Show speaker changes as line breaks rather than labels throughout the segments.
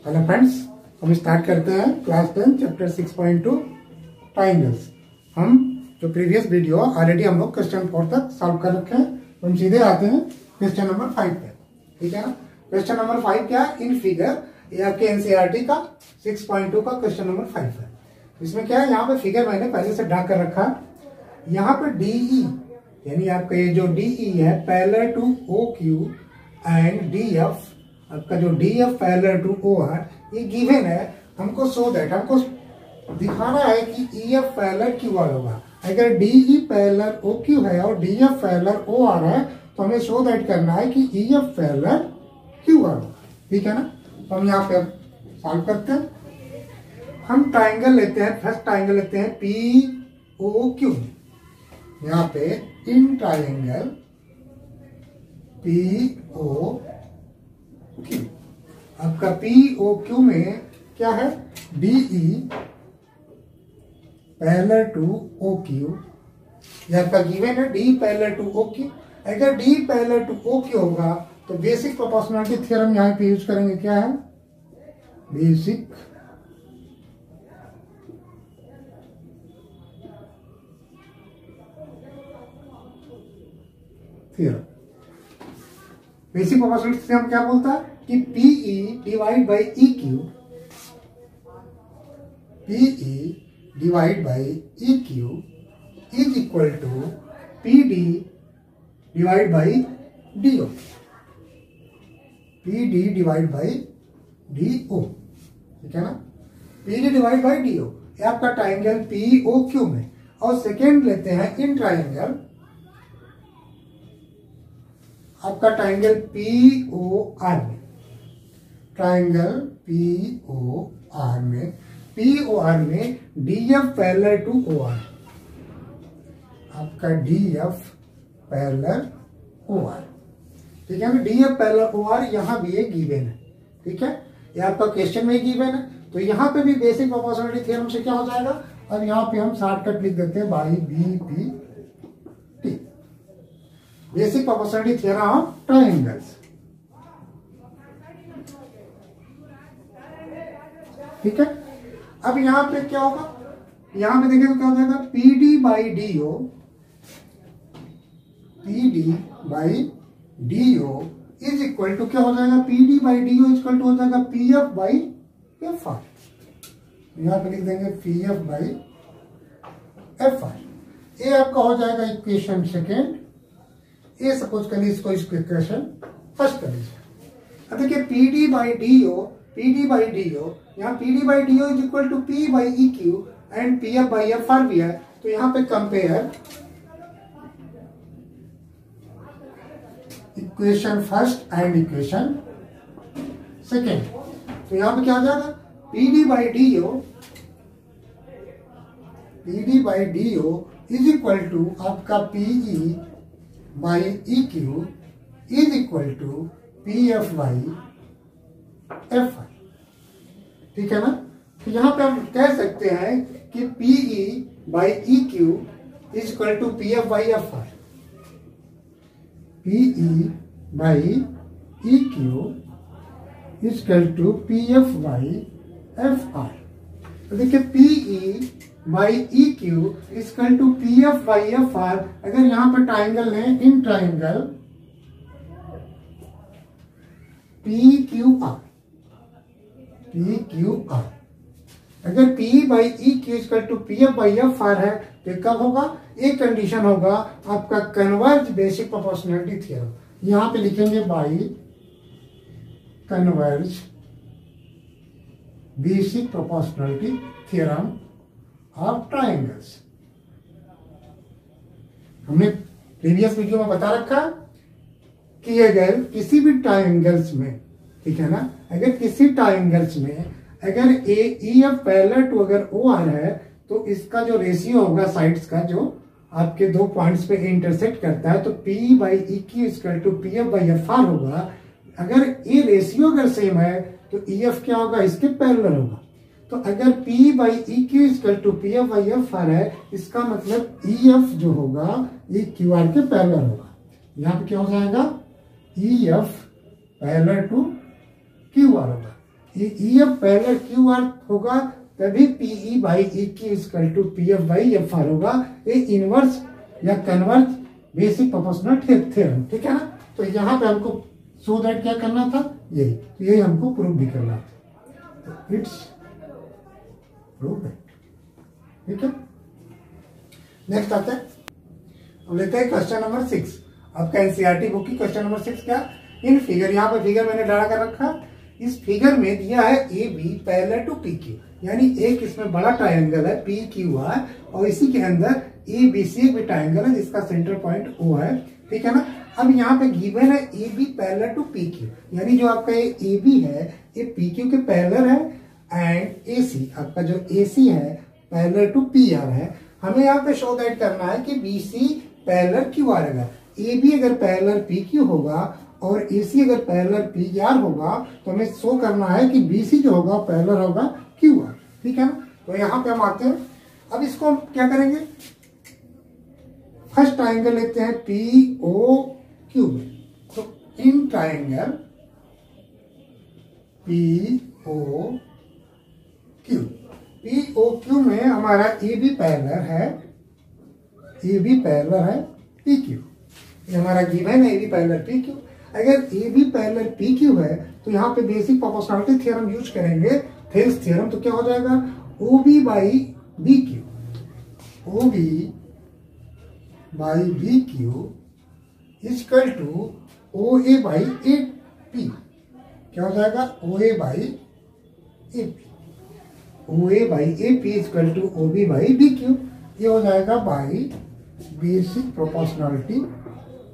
Hello friends, हम start करते हैं क्लास 10 चैप्टर 6.2 ट्राइंगल्स। हम जो प्रीवियस वीडियो ऑलरेडी हम लोग क्वेश्चन 4 तक सॉल्व कर रखे हैं, तो हम सीधे आते हैं क्वेश्चन नंबर 5 पे। ठीक है ना। क्वेश्चन नंबर 5 क्या है? इन फिगर या के एनसीईआरटी का 6.2 का क्वेश्चन नंबर 5 है। इसमें क्या है, यहाँ पे फिगर मैंने पहले से ड्रा कर रखा है। यहाँ पे डीई यानी आपका ये जो डीई है parallel to O Q and DF, आपका जो DF parallel to O R, ये गिवन है। हमको शो दैट, हमको दिखाना है कि ईएफ पैरेलल क्यू आर होगा। अगर डीई पैरेलल ओ क्यू है और डीएफ पैरेलल ओ आर है, तो हमें शो दैट करना है कि ईएफ पैरेलल क्यू आर होगा। ठीक है ना। तो हम यहाँ पे सॉल्व करते हैं। हम ट्राइंगल लेते हैं, फर्स्ट ट्राइंगल लेते हैं पी ओ क्यू। यहाँ पे in triangle P O Q, आपका पी ओ क्यू में क्या है? D E parallel to O Q, ये आपका गिवन है D parallel to O Q. अगर D parallel to O Q होगा तो बेसिक प्रोपोर्शनलिटी थ्योरम यहाँ पे यूज करेंगे। क्या है? Basic theorem. Basic proportionality theorem क्या बोलता है कि PE divide by E Q, PE divide by E Q is equal to P D divide by D O, P D divide by D O. ठीक है ना। P D divide by D O, ये आपका triangle P O Q में। और second लेते हैं in triangle, आपका ट्राइंगल पी ओ आर में, ट्राइंगल पी ओ आर में, पी ओ आर में DF parallel to O R, आपका डीएफ पैरेलल ओ आर। ठीक है ना। डीएफ पैरेलल ओ आर यहाँ भी एक गिवन है। ठीक है, ये आपका क्वेश्चन में गिवन है। तो यहाँ पे भी बेसिक प्रोपोर्शनलिटी थ्योरम से क्या हो जाएगा, अब यहाँ पे हम शॉर्टकट लिख देते हैं by B P T, basic proportionality theorem of triangles. ठीक है। अब यहाँ पे क्या होगा, यहाँ पे देखिए तो क्या हो जाएगा, P D by D O, P D by D O is equal to क्या हो जाएगा, P D by D O is equal to हो जाएगा P F by F R. यहाँ पे लिख देंगे P F by F R. ये आपका हो जाएगा इक्वेशन सेकेंड। ये सपोज कर लीजिए इसको, इसको इक्वेशन फर्स्ट कर लीजिए। अब देखिए P D by D O, P D by D O, यहाँ P D by D O is equal to P by E Q and P F by F R भी है। तो यहाँ पे compare equation first and equation second. तो यहाँ पे क्या हो जाएगा, P D by D O, P D by D O is equal to आपका P E by E Q is equal to P F by F R. ठीक है ना। तो यहाँ पे हम कह सकते हैं कि P E by E Q is equal to P F by F R, P E by E Q is equal to P F by F R. तो देखिए P E by E Q is equal to P F by F R. अगर यहाँ पे triangle लें, in triangle P Q R, P Q R, अगर P by E Q is equal to P F by F R है, तो कब होगा, एक कंडीशन होगा आपका कन्वर्ज बेसिक प्रोपोर्शनलिटी थ्योरम। यहाँ पे लिखेंगे by converse basic proportionality theorem of triangles. हमने प्रीवियस वीडियो में बता रखा कि अगर किसी भी ट्राइंगल्स में, ठीक है ना, अगर किसी ट्राइंगल्स में अगर ए ई एफ पैरेलल टू अगर ओ आर है, तो इसका जो रेशियो होगा साइड्स का, जो आपके दो पॉइंट्स पे इंटरसेक्ट करता है, तो P by E Q equal to P F by F R होगा। अगर ये रेशियो अगर सेम है तो ई एफ क्या होगा, इसके पैरेलल होगा। तो अगर P by E Q equal to P F by F R है, इसका मतलब ई एफ जो होगा ये क्यू आर के पैरेलल होगा। यहाँ पे क्या हो जाएगा, E F parallel to Q R होगा। E F parallel Q R होगा तभी P E by E Q equal to P F by F R होगा। ये इनवर्स या कन्वर्स बेसिक प्रोपोर्शनल थ्योरम, ठीक है ना। तो यहाँ पे हमको सो दैट क्या करना था, यही हमको प्रूव भी करना था। तो इट्स प्रूव दैट, ठीक है। नेक्स्ट आता है, हम लेते हैं क्वेश्चन नंबर 6 आपका एनसीईआरटी बुक की। क्वेश्चन नंबर 6 क्या, इन फिगर, यहाँ पे फिगर मैंने डाला कर रखा। इस फिगर में दिया है A B parallel to P Q, यानी एक इसमें बड़ा ट्रायंगल है पी क्यू आर और इसी के अंदर ए बी सी एक भी ट्रायंगल है जिसका सेंटर पॉइंट ओ है, ठीक है ना। अब यहाँ पे गिवन है A B parallel to P Q, यानी जो आपका ये ए बी है ये पी क्यू के पैरेलल है एंड ए सी, आपका जो ए सी है पैरेलल टू पी आर है। हमें यहाँ पे शो दैट करना है कि B C parallel Q R है। ए बी अगर पैरेलल पी क्यू होगा और ए सी अगर पैरेलल पी आर होगा तो हमें शो करना है कि बी सी जो होगा पैरेलल होगा क्यू आर, ठीक है ना। तो यहाँ पे हम आते हैं, अब इसको हम क्या करेंगे, फर्स्ट ट्राइंगल लेते हैं पी ओ क्यू में। तो in triangle P O Q, P O Q में हमारा ए बी पैरेलल है, ए बी पैरेलल है पी क्यू, ये हमारा गिवन है A B parallel P Q. अगर A B parallel P Q है तो यहाँ पे बेसिक प्रोपोर्शनलिटी थ्योरम यूज करेंगे, थेल्स थ्योरम। तो क्या हो जाएगा, O B by B Q, O B by B Q equal to O A by A P. क्या हो जाएगा, O A by A P, O A by A P equal to O B by B Q. ये हो जाएगा by basic proportionality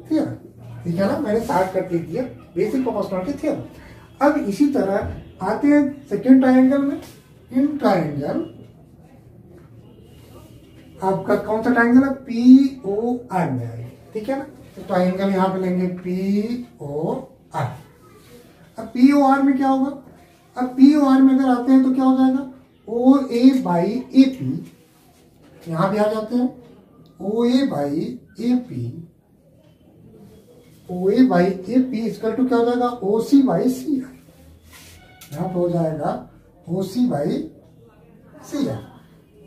theorem, ठीक है ना। मैंने शॉर्ट कट लिख दिया, बेसिक प्रोपोर्शनलिटी थ्योरम। अब इसी तरह आते हैं सेकेंड ट्रायंगल में। इन ट्रायंगल आपका कौन सा ट्रायंगल है, पी ओ आर में आएगा, ठीक है ना। तो ट्रायंगल यहाँ पे लेंगे पी ओ आर। अब पी ओ आर में क्या होगा, अब पी ओ आर में अगर आते हैं तो क्या हो जाएगा, O A by A P, यहाँ भी आ जाते हैं O A by A P, O A by A P equal to क्या हो जाएगा, ओ सी बाई सी आर। यहाँ पे हो जाएगा ओ सी बाई सी आर।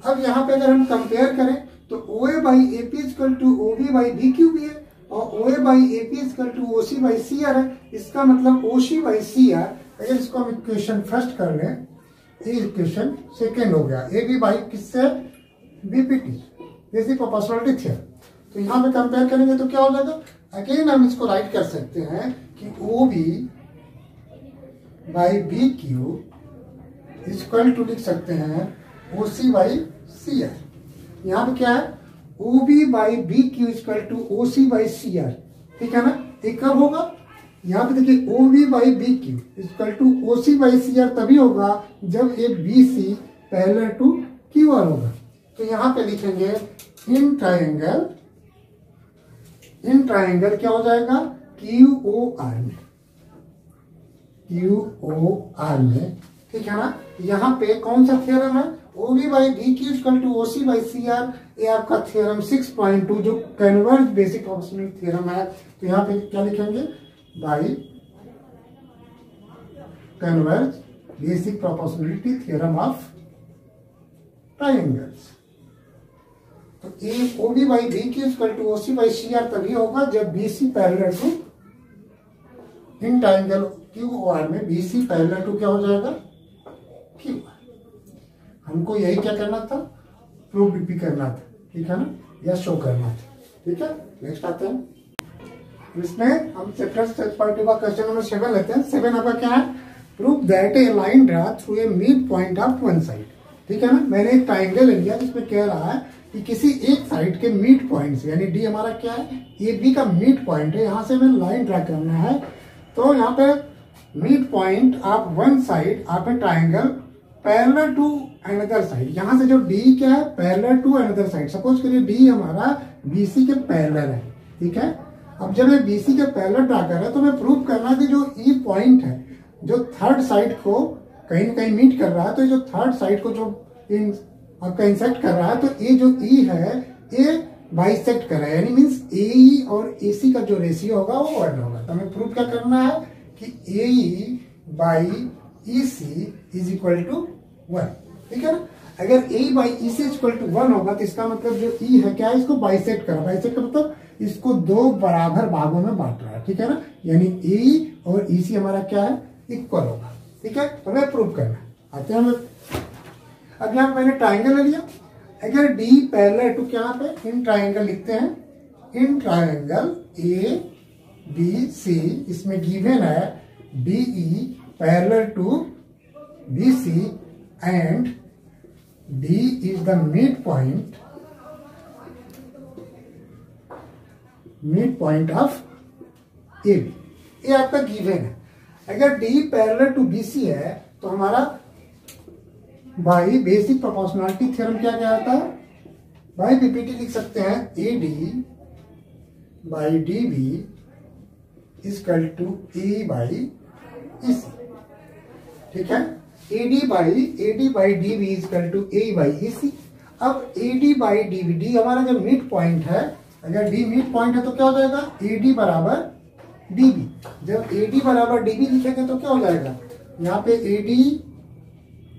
अब यहाँ पे अगर हम कंपेयर करें तो O A by A P equal to O B by B Q भी है और O A by A P equal to O C by C R है। इसका मतलब ओ सी बाई सी आर, अगर इसको हम इक्वेशन फर्स्ट कर लें, ये इक्वेशन सेकेंड हो गया, ए बी बाई किससे, बीपीटी, बेसिक प्रोपोर्शनलिटी थ्योरम। तो यहाँ पे कंपेयर करेंगे तो क्या हो जाएगा, अगेन हम इसको राइट कर सकते हैं कि O B by B Q equal to लिख सकते हैं ओ सी बाई सी आर। यहाँ पे क्या है, O B by B Q equal to O C by C R, ठीक है ना। एक कब होगा, यहाँ पे देखिए O B by B Q equal to O C by C R तभी होगा जब A B C parallel to Q R होगा। तो यहाँ पे लिखेंगे इन ट्रायंगल, इन ट्रायंगल क्या हो जाएगा, क्यू ओ आर में, क्यू ओ आर में, ठीक है ना। यहाँ पे कौन सा थ्योरम है, O B by B Q equal to O C by C R, ये आपका थ्योरम 6.2 जो कन्वर्ज बेसिक प्रोपोर्शनलिटी थ्योरम है। तो यहाँ पे क्या लिखेंगे, by converse basic proportionality theorem of triangles. तो A O B by B Q equal to O C by C R तभी होगा जब B C parallel to, in triangle Q O R में बी सी पैरेलल टू क्या हो जाएगा, Q R. हमको यही क्या करना था, प्रूव भी करना था, ठीक है ना, या शो करना था, ठीक है। नेक्स्ट आते हैं, इसमें हम चैप्टर 6.2 का क्वेश्चन नंबर 7 लेते हैं। 7 आपका क्या है, prove that A line draw through a mid point of one side, ठीक है ना। मैंने एक ट्राइंगल ले लिया जिसमें कह रहा है कि किसी एक साइड के मिड पॉइंट से, यानी डी हमारा क्या है, ए बी का मिड पॉइंट है, यहाँ से हमें लाइन ड्रा करना है। तो यहाँ पे mid point of one side of a triangle parallel to another side, यहाँ से जो डी क्या है, parallel to another side. Suppose करिए डी हमारा बीसी के पैरेलल है, ठीक है। अब जब ये बीसी के पैरेलल ड्रा कर रहे हैं तो हमें प्रूव करना है कि जो ई पॉइंट है जो थर्ड साइड को कहीं ना कहीं मीट कर रहा है, तो जो थर्ड साइड को जो आपका इंसेक्ट कर रहा है, तो ये जो ई है ये बाइसेक्ट कर रहा है, यानी मीन्स ए और ए सी का जो रेशियो होगा वो वन होगा। तो हमें प्रूव क्या करना है कि A by E C is equal to 1, ठीक है ना। अगर A by E C is equal to 1 होगा तो इसका मतलब जो ई है क्या है, इसको बाइसेक्ट करा। बाइसेक्ट का मतलब इसको दो बराबर भागों में बांट रहा है, ठीक है ना। यानी ए और ई सी हमारा क्या है, इक्वल होगा, ठीक है। तो हमें प्रूव करना है। आते हैं हम, अब यहाँ मैंने ट्राइंगल ले लिया। अगर डी पैरेलल टू, क्या पे इन ट्राइंगल लिखते हैं, इन ट्राइंगल ए बी सी, इसमें गिवन है D E parallel to B C and D is the mid point of A B. ये आपका गिवन है। अगर D parallel to B C है तो हमारा बाई बेसिक प्रोपोर्शनलिटी थ्योरम क्या कहता है, बाई बीपीटी लिख सकते हैं A D by D B equal to A by E C, ठीक है। A D by D B equal to A by E C. अब A D by D B, D हमारा जब मिड पॉइंट है, अगर डी मिड पॉइंट है तो क्या हो जाएगा, ए डी बराबर डी बी। जब ए डी बराबर डी बी लिखेंगे तो क्या हो जाएगा, यहाँ पे ए डी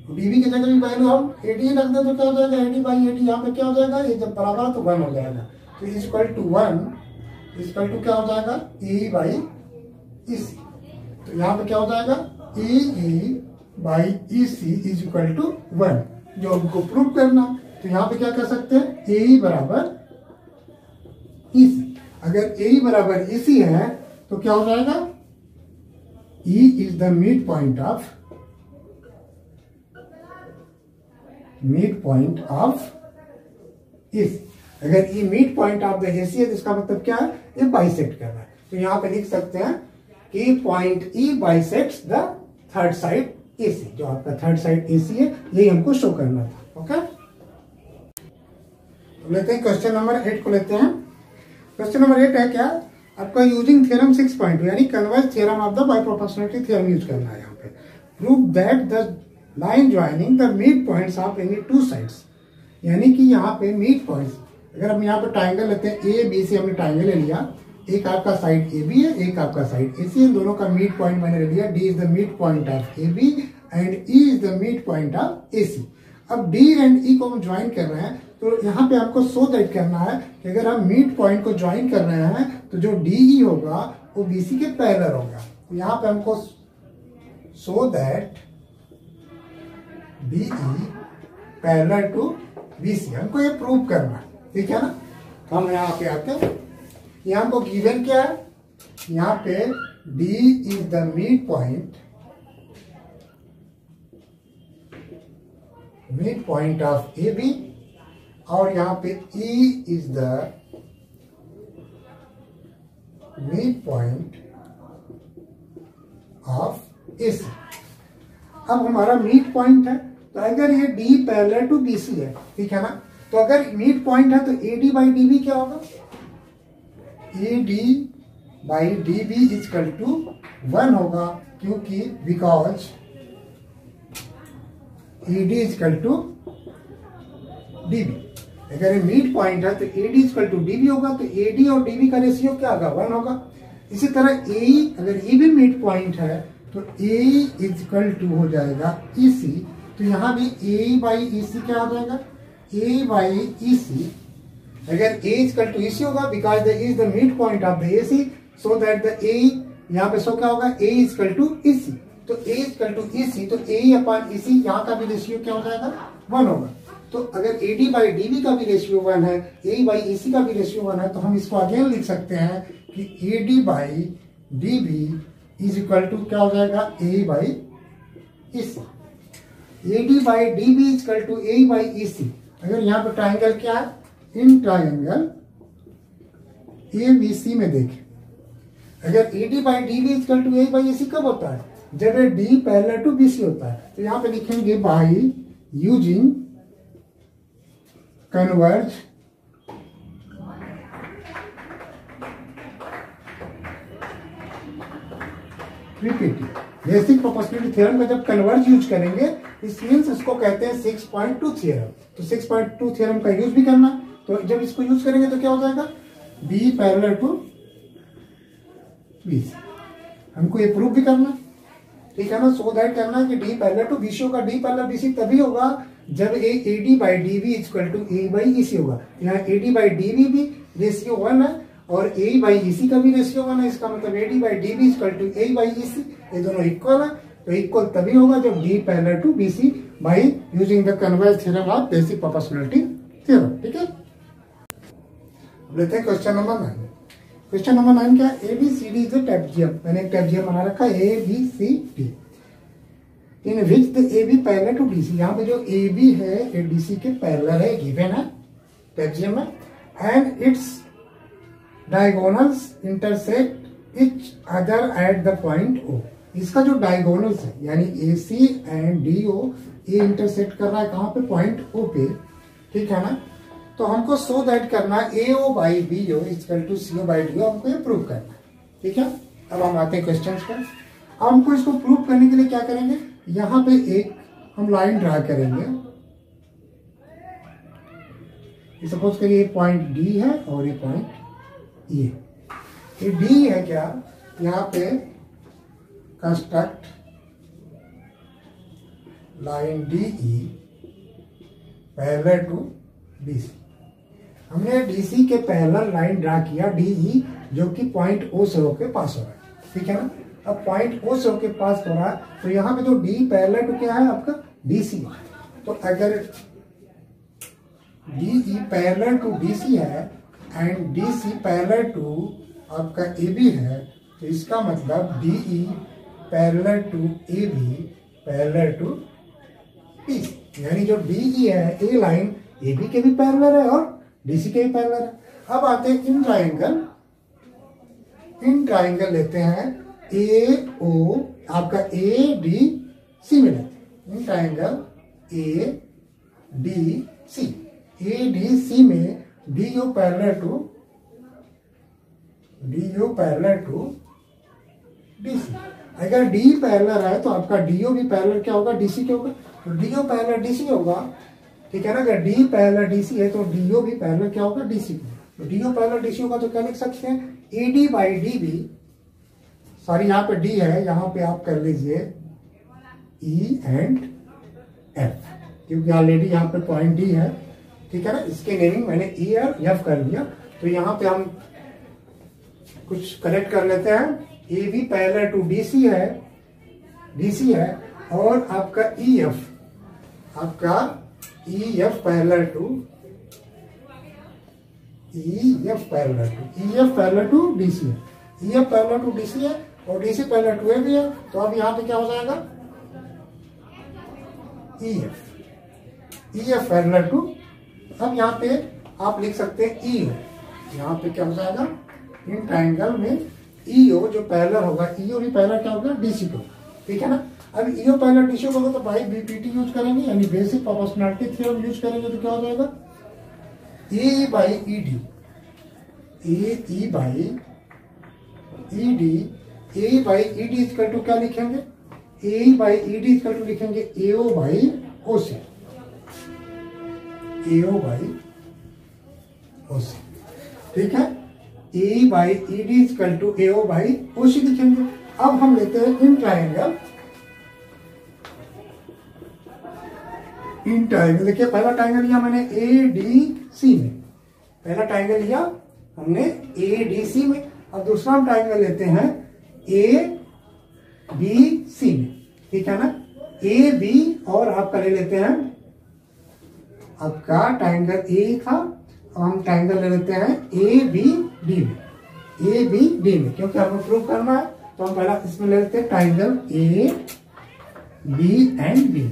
डी बी की जगह भी वैल्यू हम ए डी रख दें तो क्या हो जाएगा, ए डी बाई ए डी। यहाँ पे क्या हो जाएगा, ये जब बराबर है तो 1 हो जाएगा। तो इक्वल टू 1 इक्वल टू क्या हो जाएगा, ए बाई ई सी। तो यहाँ पे क्या हो जाएगा, A by E C is equal to 1, जो हमको प्रूव करना। तो यहाँ पे क्या कर सकते हैं, ए बराबर ई सी। अगर ए बराबर ई सी है तो क्या हो जाएगा, E is the mid point of E C. अगर E mid point of the A C है तो इसका मतलब क्या है, ये बाइसेक्ट कर रहा है। तो यहाँ पे लिख सकते हैं कि point E bisects the third side A C. जो आपका थर्ड साइड ए सी है, यही हमको शो करना था। ओके, तो लेते हैं क्वेश्चन नंबर 8 को लेते हैं। क्वेश्चन नंबर 8 है क्या, आपका यूजिंग थ्योरम 6.2 यानी converge theorem of the by proportionality theorem use करना है। यहाँ पे prove that the line joining the mid points of any two sides, यानी कि यहाँ पे मिड पॉइंट्स, अगर हम यहाँ पे ट्राइंगल लेते हैं ए बी सी, हमने ट्राइंगल ले लिया, एक आपका साइड ए बी है, एक आपका साइड ए सी है, दोनों का मिड पॉइंट मैंने ले लिया। D is the mid point of A B and E is the mid point of A C. अब डी एंड ई को हम ज्वाइन कर रहे हैं, तो यहाँ पे आपको सो दैट करना है कि अगर हम मिड पॉइंट को ज्वाइन कर रहे हैं तो जो डी ई होगा वो बी सी के पैरेलल होगा। तो यहाँ पे हमको सो that D E parallel to B C, हमको ये प्रूव करना है, ठीक है ना। तो हम यहाँ पे आते हैं, यहाँ को गिवन क्या है, यहाँ पे D is the mid point of A B और यहाँ पे E is the mid point of A C. अब हमारा मिड पॉइंट है, तो अगर ये D parallel to B C है, ठीक है ना, तो अगर मिड पॉइंट है तो A D by D B क्या होगा, A D by D B equal to 1 होगा, क्योंकि because A D equal to D B. अगर ये मिड पॉइंट है तो A D equal to D B होगा, तो ए डी और डी बी का रेशियो क्या होगा, 1 होगा। इसी तरह ए, अगर ए भी मिड पॉइंट है तो ए इक्वल टू हो जाएगा ई सी। तो यहाँ भी ए बाई ई सी क्या हो जाएगा, ए बाई ई सी। अगर a इक्वल टू ईसी होगा because the is the mid point of the A C, so that the a यहाँ पे सो क्या होगा, a इक्वल टू ईसी। तो a इक्वल टू ईसी, तो a upon EC, यहाँ का भी रेशियो क्या हो जाएगा, 1 होगा। तो अगर A D by D B का भी रेशियो 1 है, a बाई ईसी का भी रेशियो 1 है, तो हम इसको अगेन लिख सकते हैं कि A D by D B is equal to क्या हो जाएगा, a by EC. A D by D B equal to a by EC. अगर यहाँ पे ट्राइंगल क्या है, इन ट्राइंगल ए बी सी में देखें, अगर A D by D B equal to A by A C कब होता है, जब ये D parallel to B C होता है। तो यहाँ पे लिखेंगे by using converse PPT. Basic proportionality theorem का जब कन्वर्ज यूज करेंगे, इस मीन्स उसको कहते हैं 6.2 थ्योरम। तो 6.2 थ्योरम का यूज भी करना, तो जब इसको यूज करेंगे तो क्या हो जाएगा, B parallel to B C. हमको ये प्रूव भी करना, ठीक है ना। सो दैट करना है कि डी पैरेलल टू बीसी होगा। डी पैरेलल बीसी तभी होगा जब A D by D B equal to A by E C होगा। यहाँ A D by D B भी रेशियो 1 है और ए बाई ई सी का भी रेशियो 1 है। इसका मतलब A D by D B equal to A by E C, ये दोनों इक्वल है। तो इक्वल तभी होगा जब D parallel to B C by using the converse theorem of basic proportionality theorem, ठीक है। लेते हैं क्वेश्चन नंबर 9। क्वेश्चन नंबर 9 क्या है? A B C D is a trapezium. मैंने एक ट्रेपेजियम बना रखा है A B C D, in which the A B parallel to D C. यहाँ पे जो ए बी है ये डी सी के पैरेलल है, गिवन है ट्रेपेजियम में। And its diagonals intersect each other at the point O. इसका जो डायगोनल्स है यानी ए सी एंड डी ओ, ये इंटरसेक्ट कर रहा है कहाँ पे? पॉइंट ओ पे, ठीक है ना। तो हमको सो दैट करना A O by B O equal to C O by D O, हमको ये प्रूव करना है, ठीक है। अब हम आते हैं क्वेश्चन पर। अब हमको इसको प्रूव करने के लिए क्या करेंगे? यहाँ पे एक हम लाइन ड्रा करेंगे। सपोज करिए ये पॉइंट डी है और ये पॉइंट ई है। ये डी है क्या? यहाँ पे construct line D E parallel to D C. हमने डीसी के पैरेलल लाइन ड्रा किया डी ई, जो कि पॉइंट ओ से होके पास हो रहा है, ठीक है ना। अब पॉइंट ओ से होके पास हो रहा है तो यहाँ पे जो डी पैरेलल टू क्या है आपका? डीसी। तो अगर D E parallel to DC है एंड डीसी पैरेलल टू आपका ए बी है, तो इसका मतलब D E parallel to A B parallel to DC. यानी जो डी ई है ए लाइन ए बी के भी पैरेलल है और डीसी के भी पैरेलल है। अब आते हैं इन ट्राइंगल। इन ट्राइंगल लेते हैं ए ओ, आपका ए डी सी में लेते हैं। In triangle A D C, A D C में D O parallel to D C. अगर डी पैरेलल है तो आपका डी ओ भी पैरेलल क्या होगा? डीसी क्या होगा? तो डी ओ पैरेलल डीसी होगा, ठीक है ना। अगर डी पैरेलल डीसी है तो डी ओ भी पैरेलल क्या होगा? डीसी। तो डी ओ पैरेलल डीसी होगा तो क्या लिख सकते हैं? A D by D B, sorry यहाँ पे डी है, यहाँ पे आप कर लीजिए ई एंड एफ, क्योंकि ऑलरेडी यहाँ पे पॉइंट डी है, ठीक है ना। इसके नेमिंग मैंने ई और एफ कर दिया। तो यहाँ पे हम कुछ करेक्ट कर लेते हैं। A B parallel to DC है और आपका E F, parallel to DC है। E F parallel to DC है और D C parallel to A B है। तो अब यहाँ पे क्या हो जाएगा? ई एफ पैरेलल टू, अब यहाँ पे आप लिख सकते हैं ई ओ। यहाँ पे क्या हो जाएगा? इन ट्राइंगल में ई ओ जो पैरेलल होगा, ई ओ भी पैरेलल क्या होगा? डीसी को, ठीक है ना। अब ई ओ पैरेलल डीसी होगा तो भाई बीपीटी यूज करेंगे यानी बेसिक प्रोपोर्शनलिटी थ्योरम यूज करेंगे। तो क्या हो जाएगा? A by E D, A by E D, A by E D equal to क्या लिखेंगे? A by E D equal to लिखेंगे A O by O C, A O by O C, ठीक है। A by E D equal to A O by O C लिखेंगे। अब हम लेते हैं इन ट्राइंगल। इन ट्राइंगल देखिए, पहला ट्राइंगल लिया मैंने ए डी सी में, पहला ट्राइंगल लिया हमने ए डी सी में। अब दूसरा हम ट्राइंगल लेते हैं ए बी सी में, ठीक है ना। ए बी और आपका ले लेते हैं, आपका ट्राइंगल ए था, हम ट्राइंगल ले लेते हैं ए बी डी में, ए बी डी में, क्योंकि हमें प्रूव करना है। तो हम पहला इसमें ले लेते हैं triangle A B and D,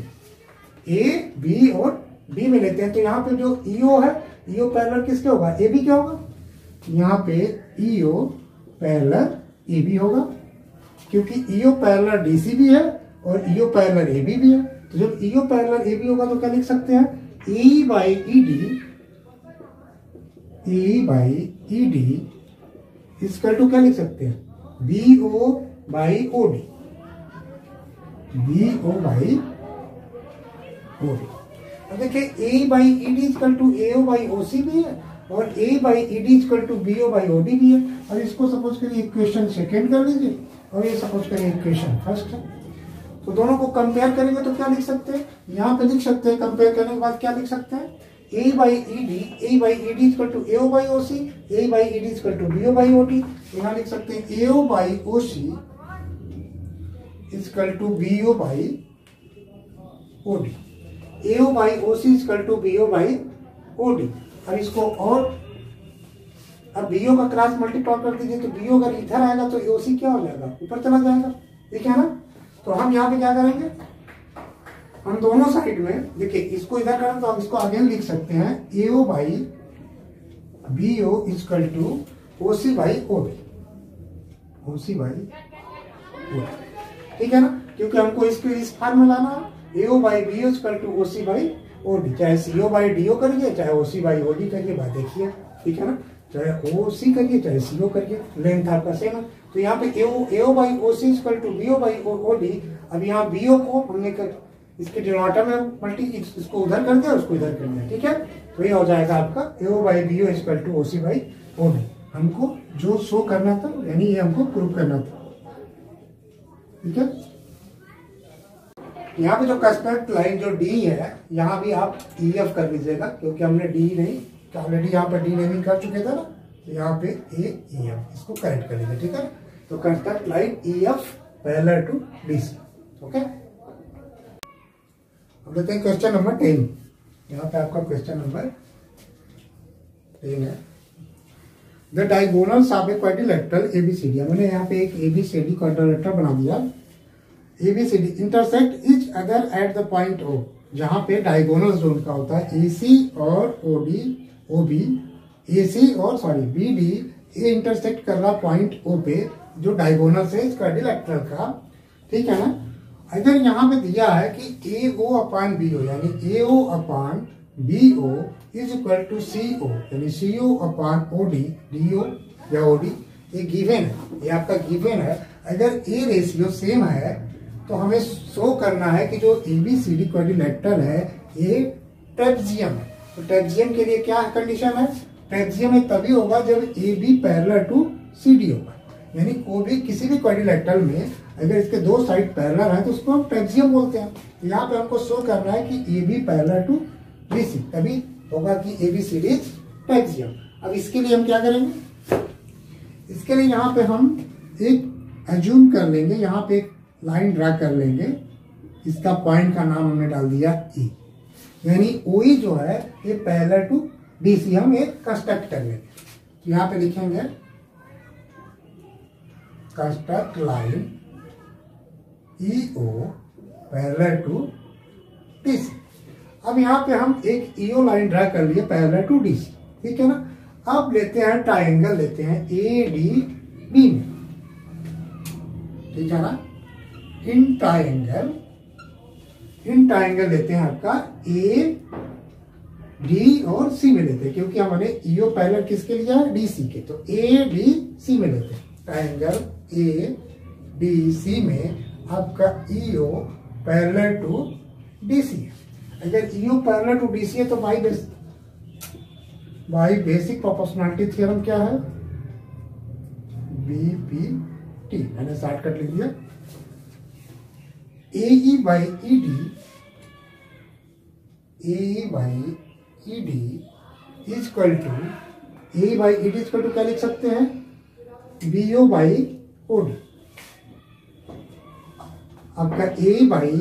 A B और डी में लेते हैं। तो यहाँ पे जो ईओ है, ईओ पैरेलल किसके होगा? ए बी क्या होगा? यहाँ पे ईओ पैरेलल ए बी होगा, क्योंकि ईओ पैरेलल डीसी भी है और ईओ पैरेलल ए बी भी है। तो जब ईओ पैरेलल ए बी होगा तो क्या लिख सकते हैं? A by E D equal to क्या लिख सकते हैं? B O by O D, अब देखिए A by E D equal to A O by O C भी है और A by E D equal to B O by O D भी है। अब इसको सपोज करिए इक्वेशन सेकेंड कर लीजिए और ये सपोज करिए इक्वेशन फर्स्ट है। तो दोनों को कंपेयर करेंगे तो क्या लिख सकते हैं, यहाँ पे लिख सकते हैं कंपेयर करने के बाद क्या लिख सकते हैं, A by E D equal to A O by O C, A by E D equal to B O by O T. यहाँ लिख सकते हैं A O by O C equal to B O by O D, A O by O C equal to B O by O D. अब इसको और अब BO का cross multiply कर दीजिए, तो बीओ अगर इधर आएगा तो ओसी क्या हो जाएगा, ऊपर चला जाएगा, ठीक है ना। तो हम यहाँ पे क्या करेंगे, हम दोनों साइड में देखिए इसको इधर करें तो हम इसको आगे लिख सकते हैं A O by B O equal to O C by O D, O C by O D, ठीक है ना, क्योंकि हमको इसको इस फॉर्म में लाना है, A O by B O equal to O C by O D, चाहे सीओ बाई डीओ करिए चाहे ओसी बाई ओडी करिए, बात देखिए, ठीक है ना, चाहे ओसी करिए चाहे सीओ करिए, लेंथ आपका सेम है। तो यहाँ पे A O by O C equal to B O by O D. अब यहाँ बीओ को हमने इसके डिनोमिनेटर में मल्टी, इसको उधर कर दिया उसको इधर कर दिया, ठीक है। तो ये हो जाएगा आपका A O by B O equal to O C by O D. हमको जो शो करना था यानी ये हमको प्रूव करना था, ठीक है। यहाँ पे जो कंस्ट्रक्ट लाइन जो डी है यहाँ भी आप ई एफ कर लीजिएगा, क्योंकि हमने डी नहीं ऑलरेडी यहाँ पे डी नेमिंग कर चुके थे ना, तो यहाँ पे ए ई एफ इसको करेक्ट कर लीजिए, ठीक है। तो construct line E F parallel to D C, okay. अब देखते हैं क्वेश्चन नंबर 10। यहाँ पे आपका क्वेश्चन नंबर 10 है। The diagonals of a quadrilateral ABCD, हमने यहाँ पे एक एबीसीडी क्वाड्रिलेटरल बना दिया। ABCD intersect each other at the point O, जहाँ पे डायगोनल्स जो उनका होता है एसी और ओडी ओबी, एसी और सॉरी बीडी, ये इंटरसेक्ट कर रहा पॉइंट ओ पे जो डायगोनल्स है इस क्वाड्रिलेटरल का, ठीक है ना। अगर यहाँ पे दिया है कि ए ओ अपान बी ओ, यानी A O upon B O is equal to C O, यानी सी ओ अपान ओ डी, डी ओ या ओ डी, ये गिवन है, ये आपका गिवन है। अगर ए रेशियो सेम है तो हमें शो करना है कि जो एबीसीडी क्वाड्रिलेटरल है ये ट्रेपेजियम है। तो ट्रेपेजियम के लिए क्या कंडीशन है, ट्रेपेजियम में तभी होगा जब A B parallel to C D होगा, यानी कोई भी किसी भी क्वाड्रिलेटरल में अगर इसके दो साइड पैरेलल है तो उसको हम ट्रेपेजियम बोलते हैं। यहाँ पे हमको शो करना है कि A B parallel to B C, तभी होगा कि A B C D trapezium. अब इसके लिए हम क्या करेंगे, इसके लिए यहाँ पे हम एक एज्यूम कर लेंगे, यहाँ पे एक लाइन ड्रा कर लेंगे, इसका पॉइंट का नाम हमने डाल दिया ई, यानी ओई जो है ये पैरेलल टू बीसी हम एक कंस्ट्रक्ट कर लेंगे। तो यहाँ पे लिखेंगे construct line E O parallel to DC. अब यहाँ पे हम एक ईओ लाइन ड्रा कर लिए पैरेलल टू डीसी, ठीक है ना। अब लेते हैं ट्राइंगल, लेते हैं ए डी बी में, ठीक है ना। इन ट्राइंगल लेते हैं आपका ए डी और सी में लेते हैं, क्योंकि हमने ईओ पैरेलल किसके लिया है, डी सी के, तो ए डी सी में लेते हैं। ट्राइंगल ए डी सी में आपका EO parallel to D C है। अगर EO parallel to D C है तो बाई बेसिक प्रोपोर्शनलिटी थ्योरम क्या है, बीपीटी, मैंने शॉर्टकट लिख दिया। A by E D equal to A by E D equal to क्या लिख सकते हैं, बीओ बाई ओ डी। आपका ए बाई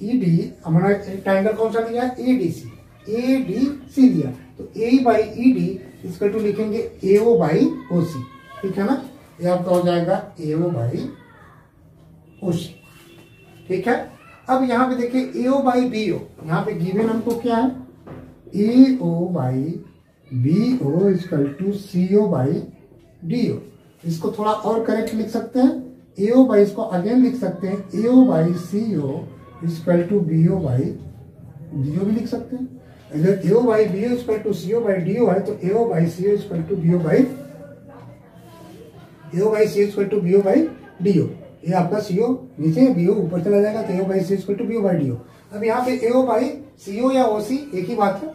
ई डी हमारा ट्राइंगल कौन सा लिया है, A D C, A D C लिया, तो A by E D equal to लिखेंगे A O by O C, ठीक है ना। ये आपका हो जाएगा ए ओ बाई ओ सी, ठीक है। अब यहाँ पे देखिए ए ओ बाई बी ओ, यहाँ पे गिवन हमको क्या है, A O by B O equal to C O by D O. इसको थोड़ा और करेक्ट लिख सकते हैं, ए ओ बाई, इसको अगेन लिख सकते हैं A O by C O equal to B O by D O भी लिख सकते हैं। अगर A O by B O equal to C O by D O है तो A O by C O equal to B O by B O by D O. ये आपका C O नीचे, बीओ ऊपर चला जाएगा, तो A O by C equal to B O by D ओ। अब यहाँ पे ए ओ बाई सी ओ या ओ सी एक ही बात है,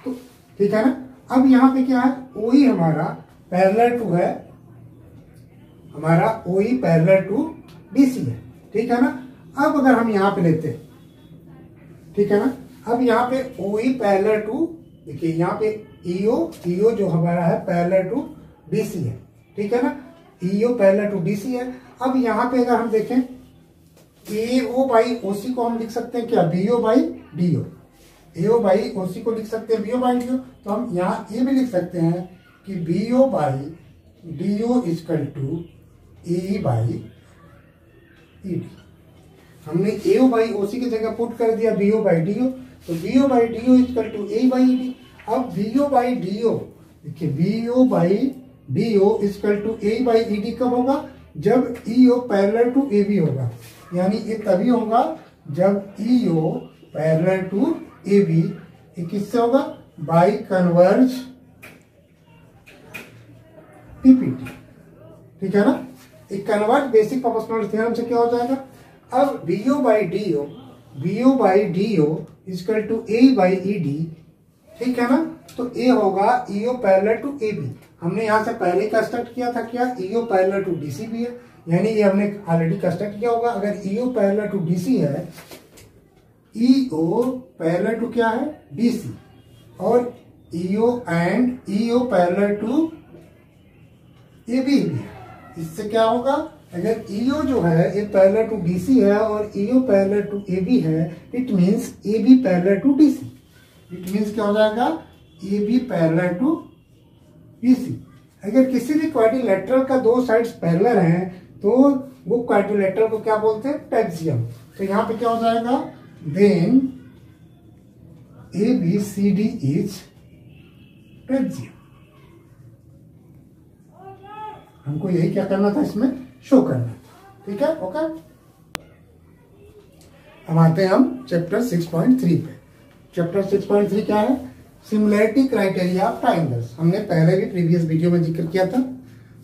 तो ठीक है ना। अब यहाँ पे क्या है, ओ ही हमारा पैरेलल टू है हमारा OE पैरेलल टू DC है, ठीक है ना। अब अगर हम यहाँ पे लेते हैं, ठीक है ना, अब यहाँ पे OE पैरेलल टू, देखिए यहाँ पे EO जो हमारा है पैरेलल टू DC है, ठीक है ना, EO पैरेलल टू DC है। अब यहाँ पे अगर हम देखें AO बाई OC को हम लिख सकते हैं क्या, BO by DO, AO by OC को लिख सकते हैं BO बाई DO। तो हम यहाँ ये भी लिख सकते हैं कि BO by DO equal to AE by ED। हमने AO बाई OC की जगह पुट कर दिया BO बाई DO, तो BO by DO equal to AE by ED। अब BO बाई DO, देखिए BO by DO equal to AE by ED कब होगा, जब EO पैरेलल टू AB होगा, यानी ये तभी होगा जब EO पैरेलल टू AB। ये किससे होगा, बाई कन्वर्ज PPT, ठीक है ना। एक कन्वर्ज बेसिक प्रोपोर्शनल थ्योरम से क्या हो जाएगा, अब BO by DO equal to AE by ED, ठीक है ना। तो A होगा EO पैरेलल टू AB। हमने यहां से पहले कंस्ट्रक्ट किया था क्या, EO पैरेलल टू DC भी है, यानी ये हमने ऑलरेडी कंस्ट्रक्ट किया होगा। अगर EO पैरेलल टू DC है, EO पैरेलल टू क्या है DC, और EO पैरेलल टू AB भी है। इससे क्या होगा, अगर EO जो है ये पैरेलल टू DC है और EO पैरेलल टू AB है, it means AB parallel to DC। It means क्या हो जाएगा, AB पैरेलल टू BC। अगर किसी भी क्वाड्रिलेटरल का दो साइड्स पैरेलल हैं तो वो क्वाड्रिलेटरल को क्या बोलते हैं, ट्रेपेजियम। तो यहाँ पे क्या हो जाएगा, देन ABCD इज ट्रेपेजियम। हमको यही क्या करना था, इसमें शो करना था, ठीक है, ओके। अब आते हैं हम चैप्टर 6.3 पे। चैप्टर 6.3 क्या है, सिमिलैरिटी क्राइटेरिया ऑफ ट्राइंगल्स। हमने पहले भी प्रीवियस वीडियो में जिक्र किया था।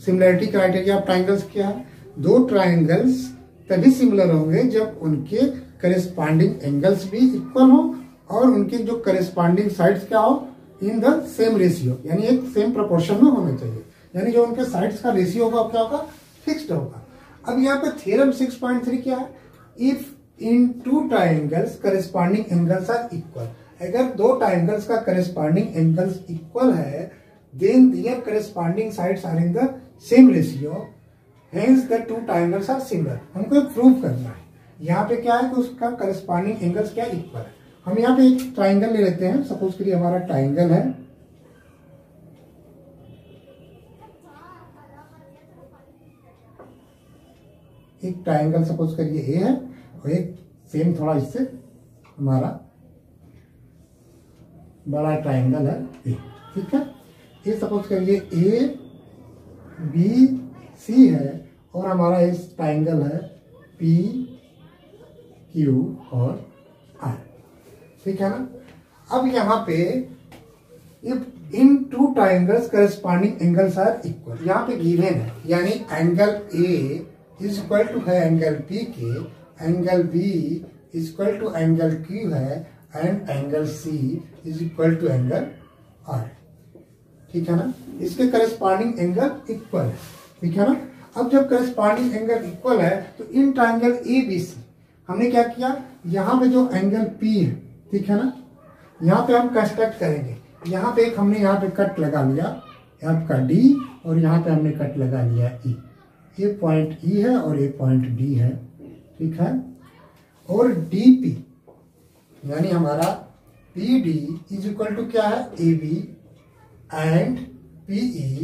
सिमिलैरिटी क्राइटेरिया ऑफ ट्राइंगल्स क्या है, दो ट्राइंगल्स तभी सिमिलर होंगे जब उनके करेस्पॉन्डिंग एंगल्स भी इक्वल हो और उनके जो करेस्पॉन्डिंग साइड्स क्या हो, इन द सेम रेशियो, यानी एक सेम प्रोपोर्शन में होने चाहिए। यानी जो उनके साइड्स का रेशियो होगा क्या होगा, फिक्स्ड होगा। अब यहाँ पे थ्योरम 6.3 क्या है, if in two triangles corresponding angles are equal. अगर दो ट्राइंगल्स का करेस्पॉन्डिंग एंगल्स इक्वल है, then their corresponding sides are in the same ratio, hence the two triangles are similar. हमको प्रूव करना है। यहाँ पे क्या है कि उसका करेस्पॉन्डिंग एंगल्स क्या इक्वल है। हम यहाँ पे एक ट्राइंगल ले लेते हैं, सपोज करिए हमारा ट्राइंगल है, एक ट्राइंगल सपोज करिए ए है और एक सेम थोड़ा इससे हमारा बड़ा ट्राइंगल है ए, ठीक है। ये सपोज करिए ABC है और हमारा इस ट्राइंगल है PQ और R, ठीक है ना। अब यहाँ पे if in two triangles corresponding angles are equal, यहाँ पे गिवन है, यानी angle A is equal to है एंगल P के, angle B is equal to angle Q है, and angle C is equal to angle R, ठीक है ना। इसके करस्पॉन्डिंग एंगल इक्वल है, ठीक है ना। अब जब करस्पॉन्डिंग एंगल इक्वल है तो इन ट्राइंगल ABC हमने क्या किया, यहाँ पे जो एंगल P है, ठीक है ना, यहाँ पे हम कंस्ट्रक्ट करेंगे। यहाँ पे एक हमने यहाँ पे कट लगा लिया आपका D और यहाँ पे हमने कट लगा लिया E। ये पॉइंट E है और ये पॉइंट D है, ठीक है। और DP यानी हमारा PD इज इक्वल टू क्या है, AB and PE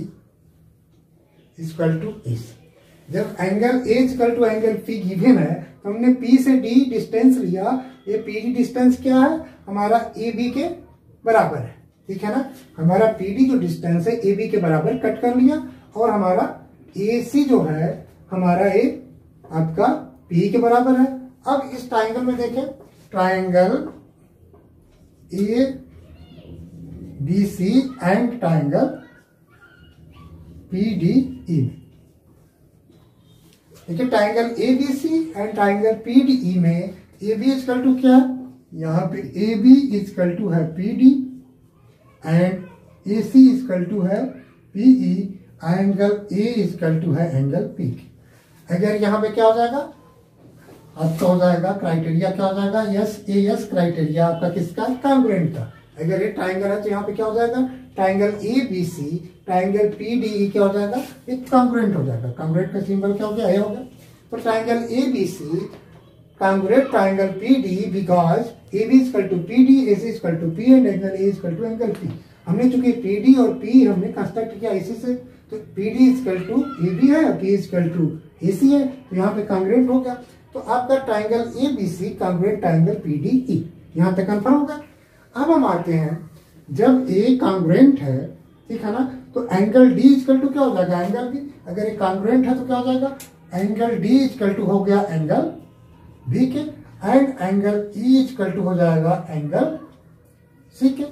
is equal to AC। जब angle A is equal to angle P given है तो हमने P से D डिस्टेंस लिया। ये PD डिस्टेंस क्या है, हमारा AB के बराबर है, ठीक है ना। हमारा PD जो डिस्टेंस है AB के बराबर कट कर लिया और हमारा AC जो है हमारा ये आपका P के बराबर है। अब इस ट्राइंगल में देखें, triangle ABC and triangle PDE, ठीक है। Triangle ABC and triangle PDE में AB इक्वल टू क्या है, यहाँ पे AB इक्वल टू है PD and AC equal to है PE angle A equal to है एंगल पी की। अगर यहाँ पे क्या हो जाएगा, आपका हो जाएगा क्राइटेरिया क्या हो जाएगा, यस ए यस क्राइटेरिया आपका किसका, कांग्रुएंट का। अगर ये ट्राइंगल है तो यहाँ पे क्या हो जाएगा, triangle A B C, triangle P D E क्या हो जाएगा, ये कांग्रुएंट हो जाएगा। कांग्रुएंट का सिंबल क्या हो गया, ए हो गया। तो triangle A B C congruent triangle P D because A B equal to P D, A C equal to P and angle A equal to angle P. हमने चूंकि पी डी और पी हमने कंस्ट्रक्ट किया इसी से, तो P D equal to A B है, P equal to A C है, तो यहाँ पे कांग्रुएंट हो गया। तो आपका triangle A B C congruent triangle P D ई, यहाँ तक कंफर्म हो गया। अब हम आते हैं, जब ए कांग्रुएंट है, ठीक है ना, तो एंगल डी इक्वल टू क्या हो जाएगा, एंगल बी। अगर ये कांग्रुएंट है तो क्या हो जाएगा, एंगल डी इक्वल टू हो गया एंगल बी के, and angle E equal to हो जाएगा एंगल सी के।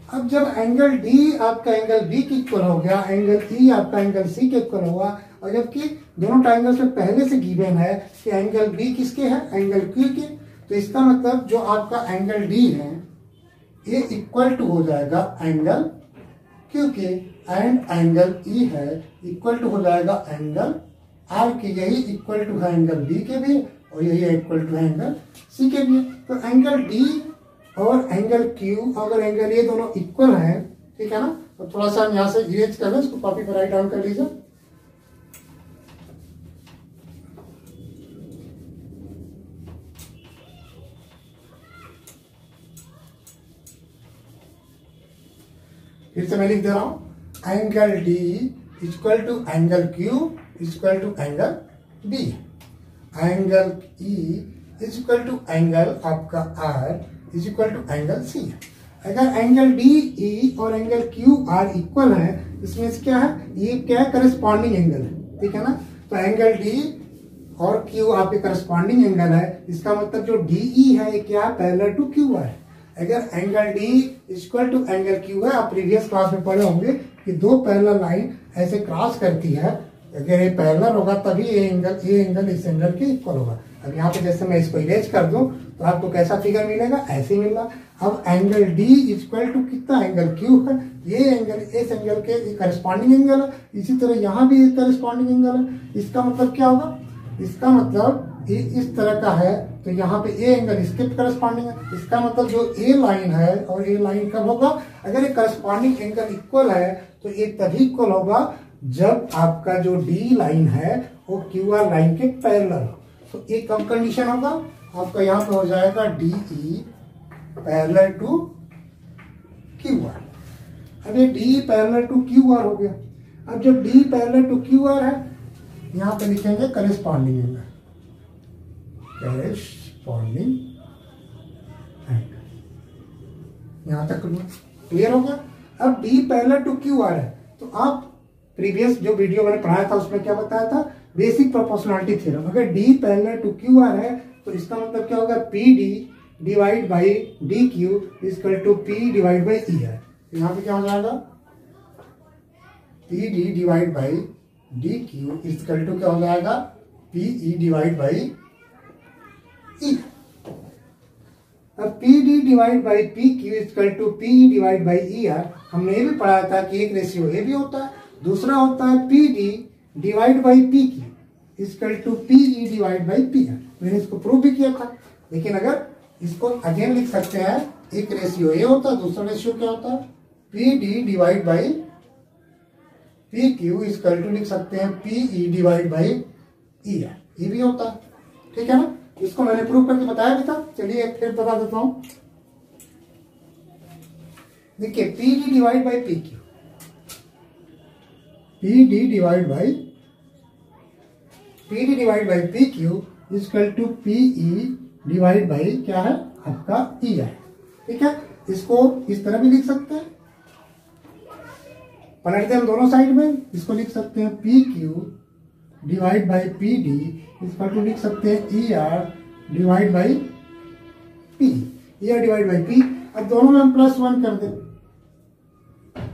अब जब एंगल डी आपका एंगल बी के इक्वल हो गया, एंगल ई आपका एंगल सी के इक्वल हुआ, और जबकि दोनों ट्राइंगल्स में पहले से गिवन है कि एंगल बी किसके है, एंगल क्यू के, तो इसका मतलब जो आपका एंगल डी है ये इक्वल टू हो जाएगा एंगल क्यू के, एंड एंगल ई है इक्वल टू हो जाएगा एंगल आर के। यही इक्वल टू है एंगल बी के भी, और यही इक्वल टू है एंगल सी के भी। तो एंगल डी और एंगल क्यू, अगर एंगल ये दोनों इक्वल है, ठीक है ना, तो थोड़ा सा हम यहाँ से इरेज कर लें, इसको कॉपी पर राइट डाउन कर लीजिए। फिर से मैं लिख दे रहा हूं, angle D equal to angle Q equal to angle B, angle E equal to angle आपका R equal to angle C. अगर एंगल डी ई और एंगल क्यू आर इक्वल है, इसमें से क्या है, ये क्या है, करस्पॉन्डिंग एंगल है, ठीक है ना। तो एंगल डी और क्यू आपके करस्पॉन्डिंग एंगल है, इसका मतलब जो डी ई है ये क्या है, पैरेलल टू क्यू है। अगर angle D equal to angle Q है, आप प्रीवियस क्लास में पढ़े होंगे कि दो पैरेलल लाइन ऐसे क्रॉस करती है, अगर ये पैरेलल होगा तभी ये एंगल इस एंगल के इक्वल होगा। अब यहाँ पे जैसे मैं इसको इरेज कर दूं तो आपको कैसा फिगर मिलेगा, ऐसे ही मिलेगा। अब एंगल डी इक्वल टू कितना, एंगल क्यू है, ये एंगल इस एंगल के करस्पॉन्डिंग एंगल है, इसी तरह यहाँ भी एक करस्पॉन्डिंग एंगल है। इसका मतलब क्या होगा, इसका मतलब ये इस तरह का है, तो यहाँ पे ए एंगल इसके करस्पॉन्डिंग है। इसका मतलब जो ए लाइन है, और ए लाइन कब होगा, अगर ये करस्पॉन्डिंग एंगल इक्वल है तो ये तभी इक्वल होगा जब आपका जो डी लाइन है वो क्यू आर लाइन के पैरेलल हो। तो ये कब कंडीशन होगा, आपका यहाँ पे हो जाएगा D E parallel to Q R. अब ये D parallel to Q R हो गया। अब जब D parallel to Q R है, यहाँ पे लिखेंगे करस्पॉन्डिंग एंगल, करस्पॉन्डिंग एंगल। यहां तक क्लियर हो गया। अब D parallel to Q R है, तो आप प्रीवियस जो वीडियो मैंने पढ़ाया था उसमें क्या बताया था, बेसिक प्रोपोर्शनलिटी थ्योरम। अगर D parallel to Q R है तो इसका मतलब क्या होगा, PD divide by DQ equal to P divide by E है। यहाँ पे क्या हो जाएगा, PD divide by DQ equal to क्या हो जाएगा, PE डिवाइड बाई E। अब PD divide by PQ equal to PE divide by ER। हमने ये भी पढ़ा था कि एक रेशियो ए भी होता है, दूसरा होता है PD divide by PQ equal to PE divide by PR। मैंने इसको प्रूव भी किया था। लेकिन अगर इसको अगेन लिख सकते हैं, एक रेशियो ए होता है, दूसरा रेशियो क्या होता है, PD divide by PQ equal to लिख सकते हैं PE डिवाइड बाई ER, ये भी होता है, ठीक है ना। इसको मैंने प्रूव करके बताया भी था। चलिए फिर बता देता हूं। देखिए PD divide by PQ, PD divide by PQ equal to PE divide by क्या है आपका ER, ठीक है। इसको इस तरह भी लिख सकते हैं, पलटते हैं हम दोनों साइड में, इसको लिख सकते हैं PQ divide by PD equal to लिख सकते हैं ER divide by P, ER divide by P। अब दोनों में हम +1 कर दें,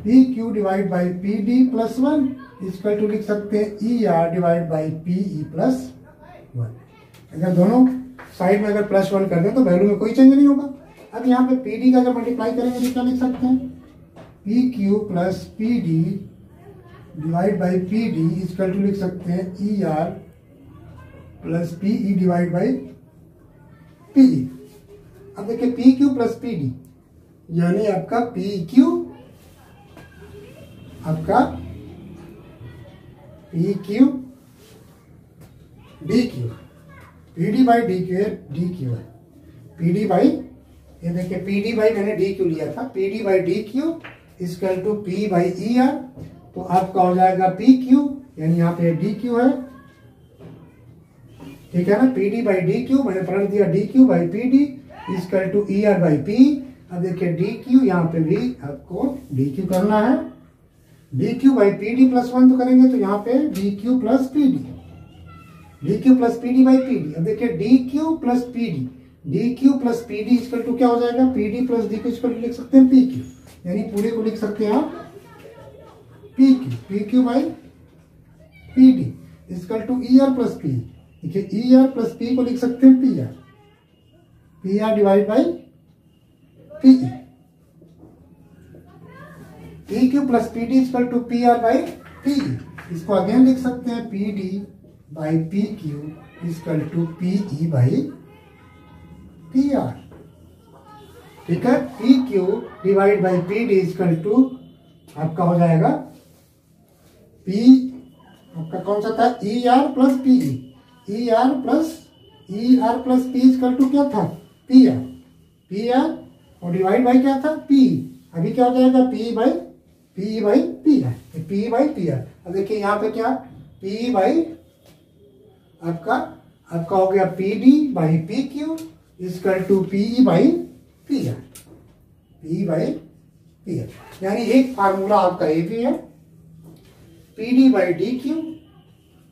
PQ divide by PD +1 equal to लिख सकते हैं ER डिवाइड बाई PE +1। अगर दोनों साइड में अगर +1 कर दें तो वैल्यू में कोई चेंज नहीं होगा। अब यहाँ पे PD का जब मल्टीप्लाई करेंगे तो क्या लिख सकते हैं, PQ plus PD divide by P D equal to लिख सकते हैं E R plus P E divide by P E. अब देखिए P Q plus P D यानी आपका पी क्यू, आपका P Q D Q, P D by D Q है, P D by, ये देखिए पी डी बाई मैंने D Q लिया था, P D by D Q equal to P by E are. तो आपका हो जाएगा पी क्यू यानी यहाँ पे डी क्यू है, ठीक है ना, P D by D Q मैंने पढ़ दिया D Q by P D equal to E R by P. अब देखिए डी क्यू यहाँ पे भी आपको डी क्यू करना है, D Q by P D plus 1 तो करेंगे तो यहाँ पे D Q plus P D, D Q plus P D by P D. अब देखिए D Q plus P D, D Q plus P D equal to क्या हो जाएगा, P D plus D Q equal to लिख सकते हैं P Q, यानी पूरे को लिख सकते हैं आप P Q, P Q by P D equal to E R plus P. देखिए ई आर प्लस पी को लिख सकते हैं P R divide by P E. P Q plus P D equal to P R by P E. इसको again लिख सकते हैं P D by P Q equal to P E by P R, ठीक है। P Q divide by P D equal to आपका हो जाएगा P, आपका कौन सा था, E R plus P E, E R plus P equal to क्या था, पी आर और डिवाइड बाई क्या था, पी। अभी क्या हो जाएगा P by P R, P by P R. अब देखिए यहाँ पे क्या, पी बाई आपका हो गया P D by P Q equal to P E by P R, P by P R. यानी एक फार्मूला आपका ये भी है, P D by D Q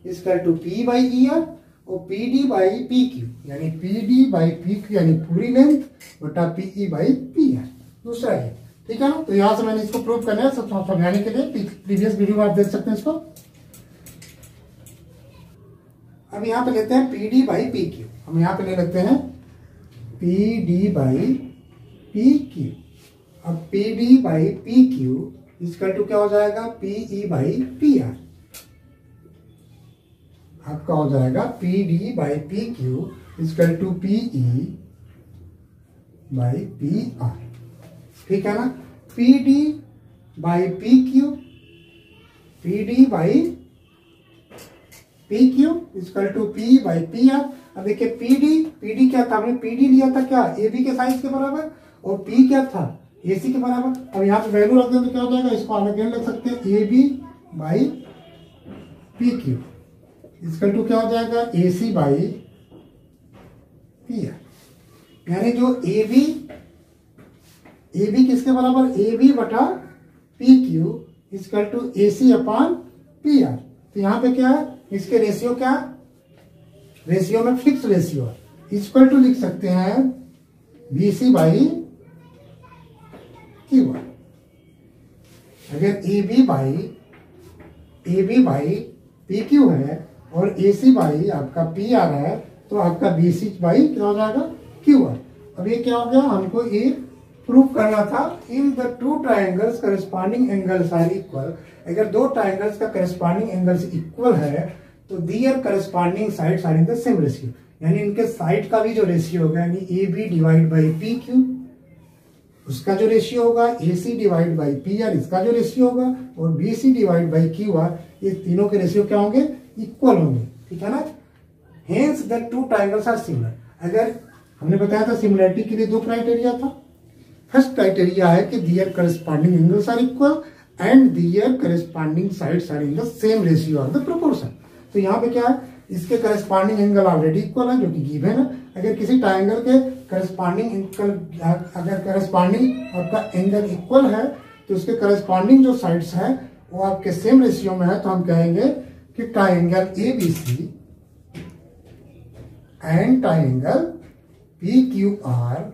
equal to P by E R और P D by P Q यानी P D by P Q यानी पूरी लेंथ बटा P E by P R, दूसरा है, ठीक है ना। तो यहां से मैंने इसको प्रूव करना है सब समझाने के लिए, प्रीवियस वीडियो में आप देख सकते हैं इसको। अब यहाँ पे लेते हैं P D by P Q, हम यहाँ पे ले लेते हैं P D by P Q. अब P D by P Q equal to क्या हो जाएगा, P E by P R. आपका हो जाएगा P D by P Q equal to P E by P R, ठीक है ना। P D by P Q, P D by P Q equal to P by P R. अब देखिए P D क्या था, हमने पी डी लिया था क्या, ए बी के साइज के बराबर, और पी क्या था, ए सी के बराबर। अब यहाँ पे वैल्यू रख दें तो क्या हो जाएगा, इसको अलग लिख सकते हैं A B by P Q equal to क्या हो जाएगा, A C by P R. यानी जो ए बी किसके बराबर, ए बी बटा P Q equal to A C upon P R. तो यहाँ पे क्या है, इसके रेशियो क्या, रेशियो में फिक्स रेशियो है, इक्वल टू लिख सकते हैं B C by Q R. अगर A B by P Q है और ए सी बाई आपका पी आर है तो आपका बी सी बाई क्या हो जाएगा, क्यू आर। अब ये क्या हो गया, हमको ये प्रूव करना था in the two triangles corresponding angles are equal. अगर दो ट्राइंगल्स का करस्पॉन्डिंग एंगल्स इक्वल है तो their corresponding sides are in the same ratio, यानी इनके साइड का भी जो रेशियो होगा, यानी A B divide by P Q उसका जो रेशियो होगा, A C divide by P R इसका जो रेशियो होगा, और B C divide by Q R, ये तीनों के रेशियो क्या होंगे, इक्वल होंगे, ठीक है ना। Hence the two triangles are similar. अगर हमने बताया था सिमिलरिटी के लिए दो क्राइटेरिया था। फर्स्ट क्राइटेरिया है कि their corresponding angles are equal and their corresponding sides are in the same ratio of the proportion. तो यहाँ पे क्या है, इसके करस्पॉन्डिंग एंगल ऑलरेडी इक्वल है जो कि गिवन है। अगर किसी ट्राइंगल के करस्पॉन्डिंग एंगल, अगर करस्पॉन्डिंग आपका एंगल इक्वल है तो उसके करस्पॉन्डिंग जो साइड्स है वो आपके सेम रेशियो में है, तो हम कहेंगे कि triangle A B C and triangle P Q R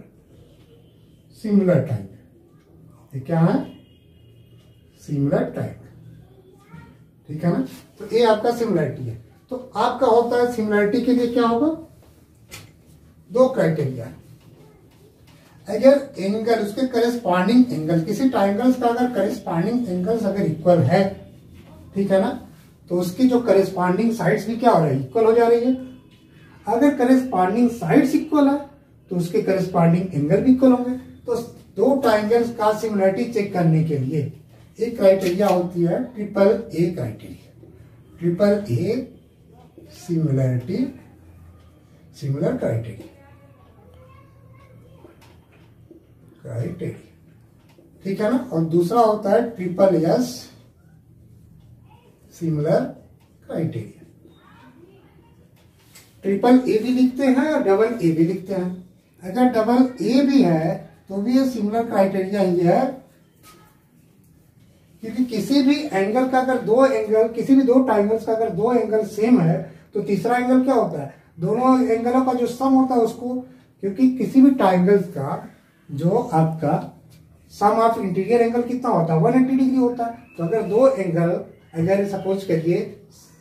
similar triangle. ये क्या है, सिमिलर ट्राइंगल, ठीक है ना। तो ये आपका सिमिलरिटी है। तो आपका होता है सिमिलरिटी के लिए क्या होगा, दो क्राइटेरिया। अगर एंगल उसके करस्पॉन्डिंग एंगल, किसी ट्राइंगल्स का अगर करस्पॉन्डिंग एंगल्स अगर इक्वल है ठीक है ना। तो उसकी जो करेस्पॉन्डिंग साइड्स भी क्या हो रही है, इक्वल हो जा रही है। अगर करेस्पॉन्डिंग साइड्स इक्वल है तो उसके करेस्पॉन्डिंग एंगल भी इक्वल होंगे। तो दो ट्राइंगल्स का सिमिलरिटी चेक करने के लिए एक क्राइटेरिया होती है triple A criteria. Triple A similarity, similar criteria, ठीक है ना। और दूसरा होता है triple S similar criteria. Triple A भी लिखते हैं और डबल ए भी लिखते हैं। अगर डबल ए भी है तो भी ये सिमिलर क्राइटेरिया ही है, क्योंकि किसी भी एंगल का अगर दो एंगल, किसी भी दो ट्राइंगल्स का अगर दो एंगल सेम है तो तीसरा एंगल क्या होता है, दोनों एंगलों का जो सम होता है उसको, क्योंकि किसी भी ट्राइंगल्स का जो आपका सम ऑफ इंटीरियर एंगल कितना होता है 180 डिग्री होता है। तो अगर दो एंगल अगर सपोज करिए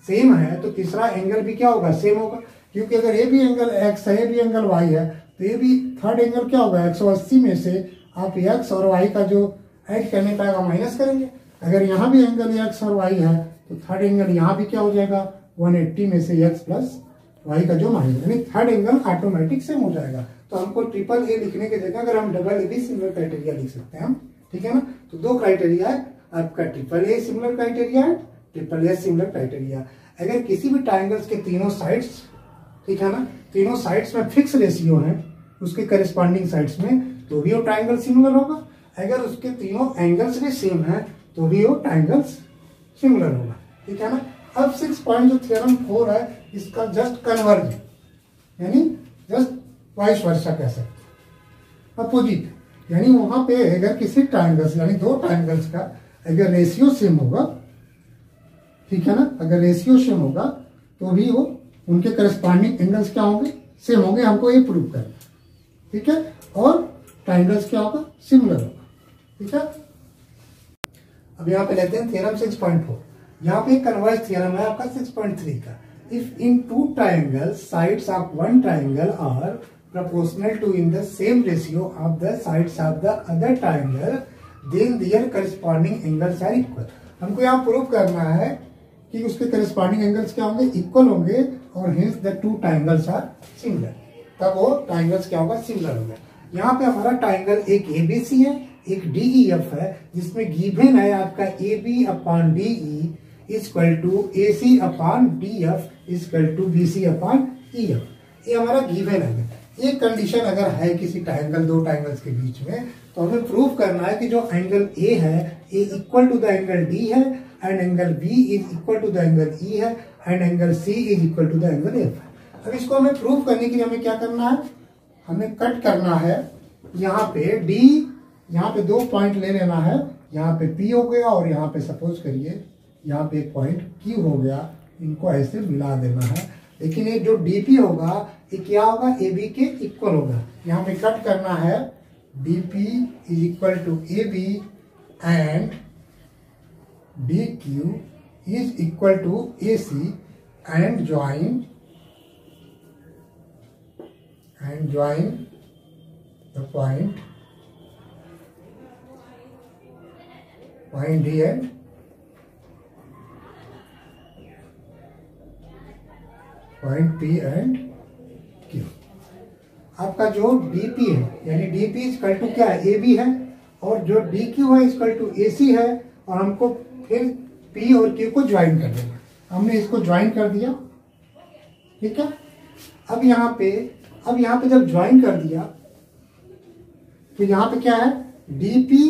सेम है तो तीसरा एंगल भी क्या होगा, सेम होगा। क्योंकि अगर ये भी एंगल x है, ये भी एंगल y है, तो ये भी थर्ड एंगल क्या होगा, 180 में से आप x और y का जो ऐड करने पाएगा माइनस करेंगे। अगर यहाँ भी एंगल x और y है तो थर्ड एंगल यहाँ भी क्या हो जाएगा, 180 में से x प्लस y का जो माइनस, यानी थर्ड एंगल ऑटोमेटिक सेम हो जाएगा। तो हमको ट्रिपल ए लिखने की जगह अगर हम डबल ए भी सिमिलर क्राइटेरिया लिख सकते हैं हम, ठीक है ना। तो दो क्राइटेरिया है आपका, ट्रिपल ए सिमिलर क्राइटेरिया है, ट्रिपल ए सिमिलर क्राइटेरिया। अगर किसी भी ट्राइंगल्स के तीनों साइड्स, ठीक है ना, तीनों साइड्स में फिक्स रेशियो है उसके करेस्पॉन्डिंग साइड्स में, तो भी वो ट्राइंगल सिमिलर होगा। अगर उसके तीनों एंगल्स भी सेम है तो भी वो ट्राइंगल्स सिमिलर होगा, ठीक है ना। अब 6 पॉइंट जो थ्योरम 4 है इसका जस्ट कन्वर्ज, यानी जस्ट वाइस वर्सा कह सकते हैं, अपोजिट। यानी वहां पे अगर किसी ट्राइंगल्स यानी दो ट्राइंगल्स का अगर रेशियो सेम होगा, ठीक है ना, अगर रेशियो सेम होगा तो भी वो उनके करस्पॉन्डिंग एंगल्स क्या होंगे, सेम होंगे। हमको ये प्रूव करना, ठीक है। और ट्राइंगल्स क्या होगा, सिमिलर होगा, ठीक है। अब यहाँ पे लेते हैं थ्योरम 6.4। यहाँ पे कन्वर्ज थ्योरम है आपका 6.3 का। If in two triangles sides of one triangle are proportional to in the same ratio of the sides of the other triangle, then their corresponding angles are equal। हमको यहाँ prove करना है कि उसके corresponding angles क्या होंगे, equal होंगे, और hence the two triangles are similar। तब वो triangles क्या होगा, सिमिलर होगा। यहाँ पे हमारा ट्राइंगल एक ABC है, एक DEF है, जिसमें गिवन है आपका AB upon DE equal to AC upon DF equal to BC upon EF। ये हमारा गिवन है। ये कंडीशन अगर है किसी ट्रायंगल, दो ट्रायंगल्स के बीच में, तो हमें प्रूव करना है कि जो एंगल ए है A equal to the angle D है, and angle B is equal to the angle E है, and angle C is equal to the angle F है। अब इसको हमें प्रूव करने के लिए हमें क्या करना है, हमें कट करना है यहाँ पे डी, यहाँ पे दो पॉइंट ले लेना है, यहाँ पे पी हो गया और यहाँ पे सपोज करिए यहाँ पे एक पॉइंट क्यू हो गया, इनको ऐसे मिला देना है। लेकिन ये जो डीपी होगा ये क्या होगा, ए बी के इक्वल होगा। यहाँ पे कट करना है DP is equal to A B and D Q is equal to A C and join the point D and point P and Q. आपका जो डीपी है यानी डीपी इक्वल टू क्या है, ए बी है, और जो डी क्यू है इक्वल टू ए सी है, और हमको फिर पी और क्यू को ज्वाइन कर देना। हमने इसको ज्वाइन कर दिया, ठीक है। अब यहाँ पे जब ज्वाइन कर दिया तो यहाँ पे क्या है, डीपी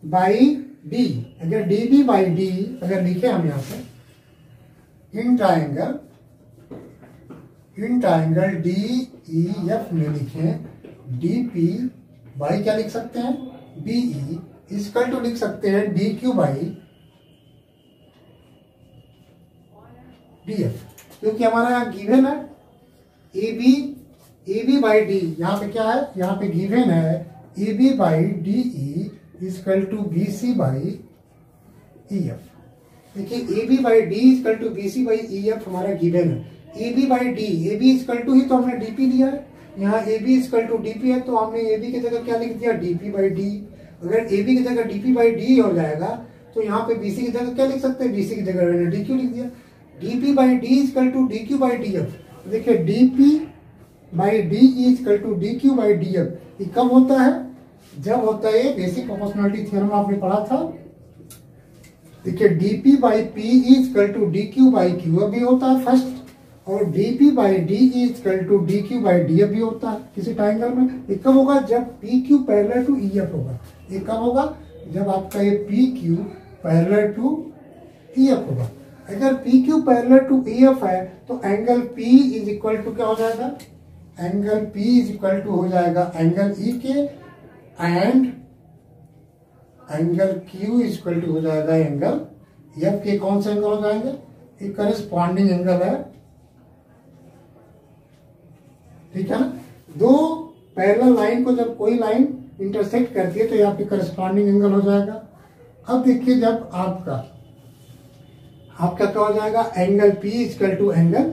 बाई डी। अगर डीपी बाई डी अगर लिखे हम यहाँ पे in triangle D E F में लिखे डीपी बाई क्या लिख सकते हैं, बीई इक्वल टू लिख सकते हैं D Q by D F, क्योंकि हमारा यहाँ गिवन है ए बी बाई डी। यहाँ पे क्या है, यहाँ पे गिवन है A B by D E equal to B C by E F. देखिए A B by D equal to B C by E F हमारा गिवन है। A B by D, A B equal to ही तो हमने DP दिया है, यहाँ A B equal to DP है, तो हमने ए बी की जगह क्या लिख दिया, डीपी बाई डी। अगर ए बी की जगह डीपी बाई डी हो जाएगा तो यहाँ पे BC की जगह क्या लिख सकते हैं, BC की जगह मैंने DQ लिख दिया। DP by D equal to DQ by DF। देखिए DP by D equal to DQ by DF। ये कब होता है, जब होता है बेसिक प्रोपोर्शनलिटी थ्योरम आपने पढ़ा था। देखिए DP by P equal to DQ by Q भी होता है फर्स्ट, और DP by D equal to DQ by DF भी होता है किसी ट्राइंगल में। ये कब होगा, जब PQ पैरेलल टू EF होगा। ये कब होगा, जब आपका ये PQ पैरेलल टू EF होगा। अगर PQ पैरेलल टू EF है तो angle P is equal to क्या हो जाएगा, angle P is equal to हो जाएगा एंगल E के, and angle Q is equal to हो जाएगा एंगल F के। कौन से एंगल हो जाएंगे, एक करेस्पॉन्डिंग एंगल है, ठीक है ना। दो पैरेलल लाइन को जब कोई लाइन इंटरसेक्ट करती है तो यहाँ पे करस्पॉन्डिंग एंगल हो जाएगा। अब देखिए जब आपका क्या हो जाएगा, angle P equal to angle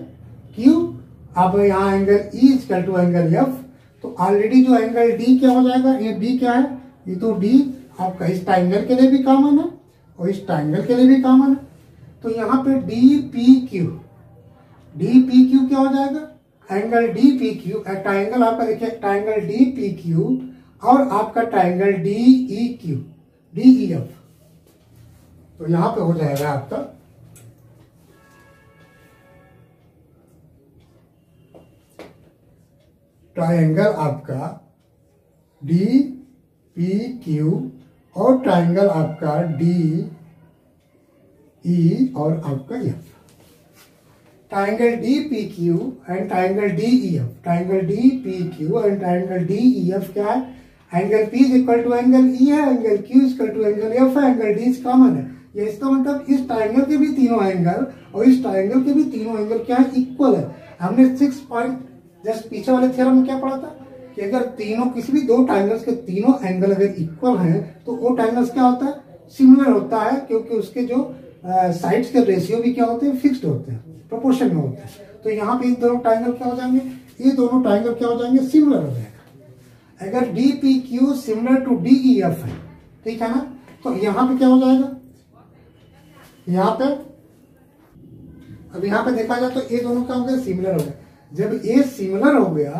Q, अब यहाँ angle E equal to angle F, तो ऑलरेडी जो एंगल D क्या हो जाएगा, ये D क्या है, ये तो D आपका इस ट्राइंगल के लिए भी कॉमन है और इस ट्राइंगल के लिए भी कॉमन है। तो यहाँ पे DPQ क्या हो जाएगा, एंगल DPQ, ट्राइंगल आपका देखिए ट्राइंगल DPQ और आपका ट्राइंगल DEF, तो यहाँ पे हो जाएगा आपका ट्राइंगल आपका DPQ और ट्राइंगल आपका DE और आपका F। Triangle DPQ and triangle DEF, triangle DPQ and triangle DEF क्या है, angle P is equal to angle E है, angle Q is equal to angle F है, एंगल D कॉमन है। ये इसका मतलब इस ट्राइंगल के भी तीनों एंगल और इस ट्राइंगल के भी तीनों एंगल क्या है, इक्वल है। हमने 6 पॉइंट जस्ट पीछे वाले थ्योरम में क्या पढ़ा था कि अगर तीनों किसी भी दो ट्राइंगल्स के तीनों एंगल अगर इक्वल हैं तो वो ट्राइंगल्स क्या होता है, सिमिलर होता है, क्योंकि उसके जो साइड्स के रेशियो भी क्या होते हैं, फिक्स्ड होते हैं, प्रोपोर्शन में होते हैं। तो यहाँ पे इन दोनों ट्राइंगल क्या हो जाएंगे, ये दोनों ट्राइंगल क्या हो जाएंगे, सिमिलर हो जाएगा। अगर DPQ सिमिलर टू DEF है, ठीक है ना, तो यहाँ पे क्या हो जाएगा, यहाँ पे अब यहाँ पे देखा जाए तो ये दोनों क्या हो गया, सिमिलर हो गया। जब ये सिमिलर हो गया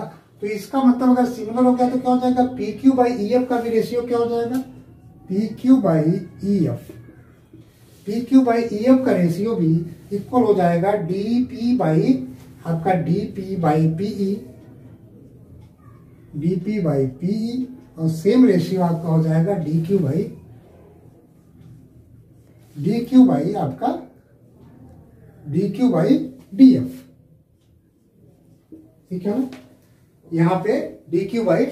तो इसका मतलब अगर सिमिलर हो गया तो क्या हो जाएगा, PQ बाई EF का भी रेशियो क्या हो जाएगा, PQ by EF, PQ by EF का रेशियो भी इक्वल हो जाएगा DP बाई आपका DP by PE, DP by PE, और सेम रेशियो आपका हो जाएगा DQ बाई आपका DQ बाई DF, ठीक है ना। यहाँ पे DQ बाई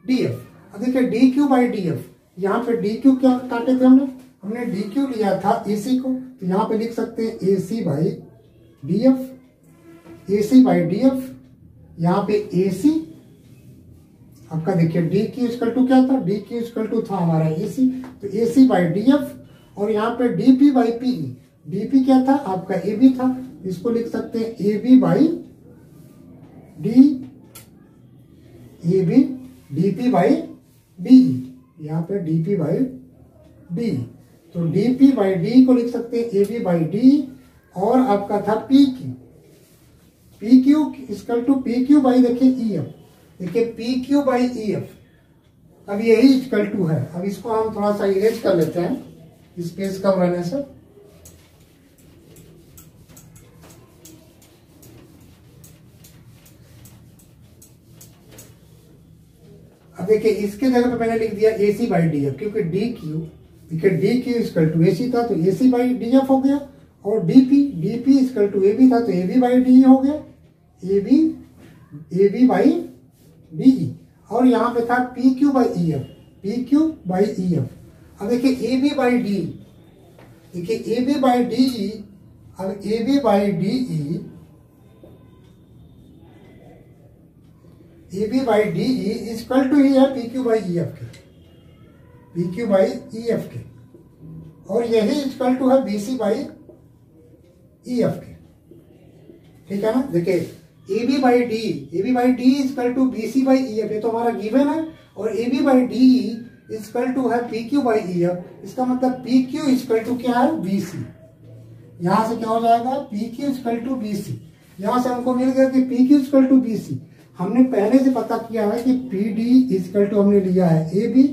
DF। अब देखिए DQ बाई DF, यहाँ पे DQ क्या काटे थे हमने DQ लिया था AC को, तो यहाँ पे लिख सकते हैं AC by DF, AC by DF। यहाँ पे AC आपका देखिए DQ इक्वल टू क्या था, DQ इक्वल टू था हमारा AC, तो AC बाई DF, और यहाँ पे DP बाई PE, DP क्या था आपका AB था, इसको लिख सकते हैं AB by DP by DE, यहाँ पे DP बाई DE, तो DP बाई DE को लिख सकते हैं AB बाई DE, और आपका था PQ equal to PQ by देखिए EF, देखिए PQ बाई EF, अब यही इक्वल टू है। अब इसको हम थोड़ा सा इरेज कर लेते हैं स्पेस कम रहने से। अब देखिए इसके जगह पे मैंने लिख दिया AC बाई DF, क्योंकि DQ इक्वल टू AC था तो AC बाई DF हो गया, और DP इक्वल टू AB था तो AB बाई DE हो गया, AB बाई DE, और यहाँ पे था PQ बाई EF। अब देखिए AB बाई DE, देखिए AB बाई DE, अब AB by DE, AB by DE equal to ही है PQ बाई EF के, और यही इक्वल टू है BC बाई EF के, ठीक है ना। देखिए AB by DE equal to BC by EF, ये तो हमारा गिवन है, और AB by DE equal to है P Q by E F, इसका मतलब पी क्यू इक्वल टू क्या है बी सी। यहां से क्या हो जाएगा P Q equal to B C, यहां से हमको मिल गया कि P Q equal to B C. हमने पहले से पता किया है कि पी डी इक्वल टू हमने लिया है ए बी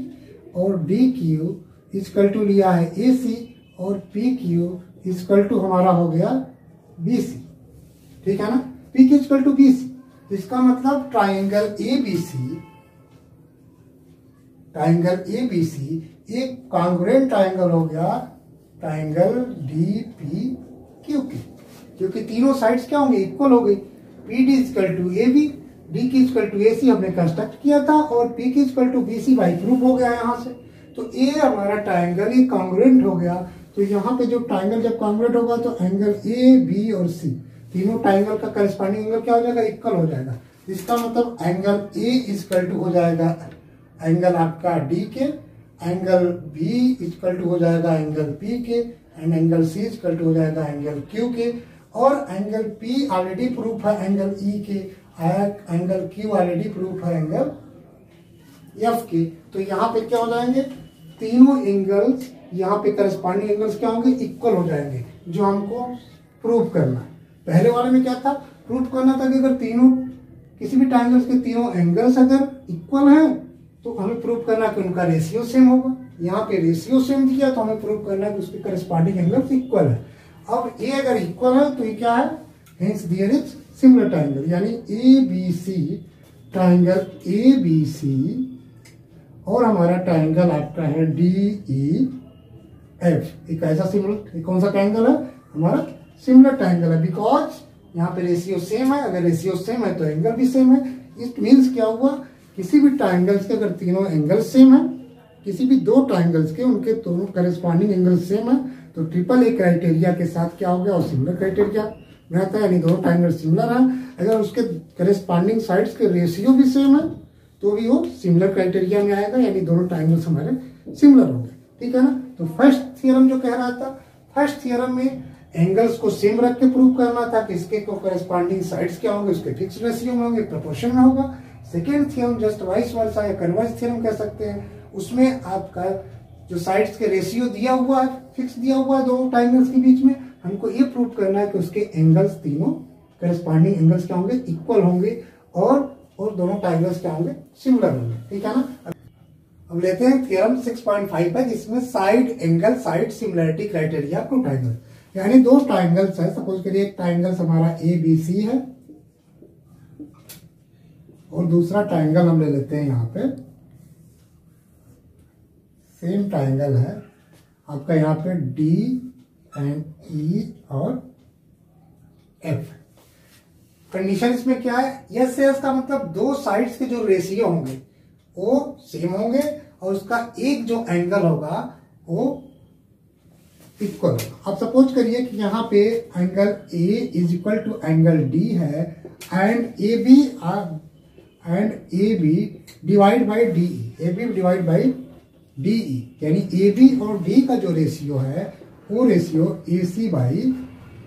और डी क्यू इक्वल टू लिया है ए सी और पी क्यू इक्वल टू हमारा हो गया बी सी, ठीक है ना। P Q equal to B C, इसका मतलब triangle A B C, triangle A B C एक कॉन्ग्रुएंट ट्राइंगल हो गया ट्राइंगल डी पी क्यू के, क्योंकि तीनों साइड्स क्या होंगे इक्वल हो गई। P D equal to A B, D की इक्वल टू ए सी हमने कंस्ट्रक्ट किया था और पी की equal to B C by proof हो गया यहाँ से। तो ए हमारा ट्राइंगल ये कॉन्ग्रुएंट हो गया। तो यहाँ पे जो ट्राइंगल जब कॉन्ग्रुएंट होगा तो एंगल ए बी और सी तीनों ट्राइंगल का करस्पॉन्डिंग एंगल क्या हो जाएगा इक्वल हो जाएगा। इसका मतलब एंगल ए इक्वल टू हो जाएगा एंगल आपका डी के, एंगल बी इक्वल टू हो जाएगा एंगल पी के and angle C equal to हो जाएगा एंगल क्यू के, और एंगल पी ऑलरेडी प्रूफ है एंगल ई के, एंगल क्यू ऑलरेडी प्रूफ है एंगल एफ के। तो यहाँ पे क्या हो जाएंगे तीनों एंगल्स, यहाँ पे करस्पॉन्डिंग एंगल्स क्या होंगे इक्वल हो जाएंगे, जो हमको प्रूफ करना है। पहले वाले में क्या था प्रूफ करना था कि अगर तीनों किसी भी ट्रायंगल्स के तीनों एंगल्स अगर इक्वल हैं तो हमें प्रूफ करना कि उनका रेशियो सेम होगा। यहाँ पे रेशियो सेम दिया तो हमें प्रूफ करना कि उसके करस्पॉन्डिंग एंगल्स इक्वल है। अब ए अगर इक्वल है तो ये क्या है hence there is similar triangle, यानी A B C triangle A B C और हमारा ट्रायंगल आपका है डी ई एफ। एक ऐसा सिमिलर कौन सा ट्रायंगल है हमारा सिमिलर ट्रायंगल है, बिकॉज यहाँ पे रेशियो सेम है। अगर रेशियो सेम है तो एंगल भी सेम है। इट मीन्स क्या हुआ किसी भी ट्रायंगल्स के अगर तीनों एंगल सेम है, किसी भी दो ट्रायंगल्स के उनके दोनों करस्पॉन्डिंग एंगल सेम है तो ट्रिपल ए क्राइटेरिया के साथ क्या हो गया और सिमिलर क्राइटेरिया रहता है, यानी दोनों ट्रायंगल सिमिलर है। अगर उसके करस्पॉन्डिंग साइड्स के रेशियो भी सेम है तो भी वो सिमिलर क्राइटेरिया में आएगा, यानी दोनों ट्रायंगल्स हमारे सिमिलर हो गए, ठीक है ना। तो फर्स्ट थ्योरम जो कह रहा था, फर्स्ट थ्योरम में एंगल्स को सेम रख के प्रूव करना था कि इसके को करस्पॉन्डिंग साइड्स क्या होंगे उसके फिक्स रेशियो में होंगे, प्रोपोर्शन में होगा। Second theorem just vice versa या कन्वर्स थ्योरम कह सकते हैं, उसमें आपका जो साइड्स के रेशियो दिया हुआ है फिक्स दिया हुआ है दोनों ट्रायंगल्स के बीच में, हमको ये प्रूव करना है कि उसके एंगल्स तीनों करस्पॉन्डिंग एंगल्स क्या होंगे इक्वल होंगे और दोनों ट्रायंगल्स क्या होंगे सिमिलर होंगे, ठीक है ना। अब लेते हैं थ्योरम 6.5 है जिसमें side angle side similarity criteria two triangle, यानी दो ट्रायंगल्स है। सपोज करिए एक ट्रायंगल हमारा ए बी सी है और दूसरा ट्रायंगल हम ले लेते हैं यहाँ पे सेम ट्रायंगल है आपका यहाँ पे डी एंड ई और एफ। कंडीशन इसमें क्या है यस यस का मतलब दो साइड्स के जो रेशियो होंगे वो सेम होंगे और उसका एक जो एंगल होगा वो इक्वल होगा। अब सपोज करिए कि यहाँ पे angle A is equal to angle D है and A B divide by D A B divide by D E, यानी ए बी और डी का जो रेशियो है वो रेशियो ए सी बाई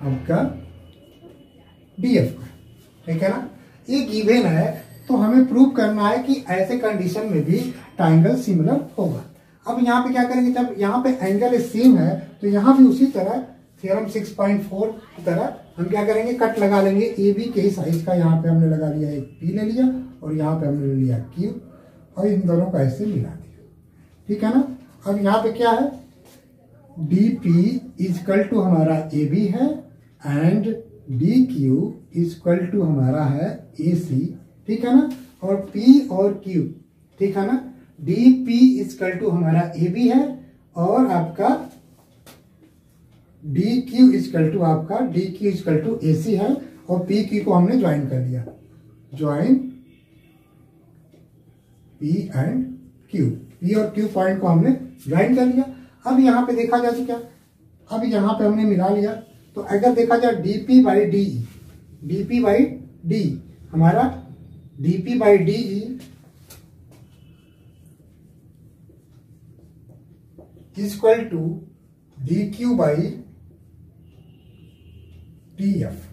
आपका डी एफ का, ठीक है ना। ये गिवन है तो हमें प्रूव करना है कि ऐसे कंडीशन में भी ट्रायंगल सिमिलर होगा। अब यहाँ पे क्या करेंगे जब यहाँ पे एंगल सेम है तो यहाँ भी उसी तरह थ्योरम 6.4 की तरह हम क्या करेंगे कट लगा लेंगे ए बी के ही साइज का। यहाँ पे हमने लगा लिया एक पी ले लिया और यहाँ पे हमने ले लिया क्यू और इन दोनों को ऐसे मिला दिया, ठीक है ना। अब यहाँ पे क्या है डी पी इजकल टू हमारा ए बी है and D Q equal to हमारा है ए सी, ठीक है ना। और पी और क्यू, ठीक है ना। डी पी इजकल टू हमारा ए बी है और आपका डी क्यू इजकल टू आपका D Q equal to A C है और पी क्यू को हमने ज्वाइन कर लिया, join P and Q, P और क्यू पॉइंट को हमने ज्वाइन कर लिया। अब यहाँ पे देखा जाए क्या, अब यहाँ पे हमने मिला लिया तो अगर देखा जाए DP by D E, DP by D हमारा DP by D E equal to D Q by D F,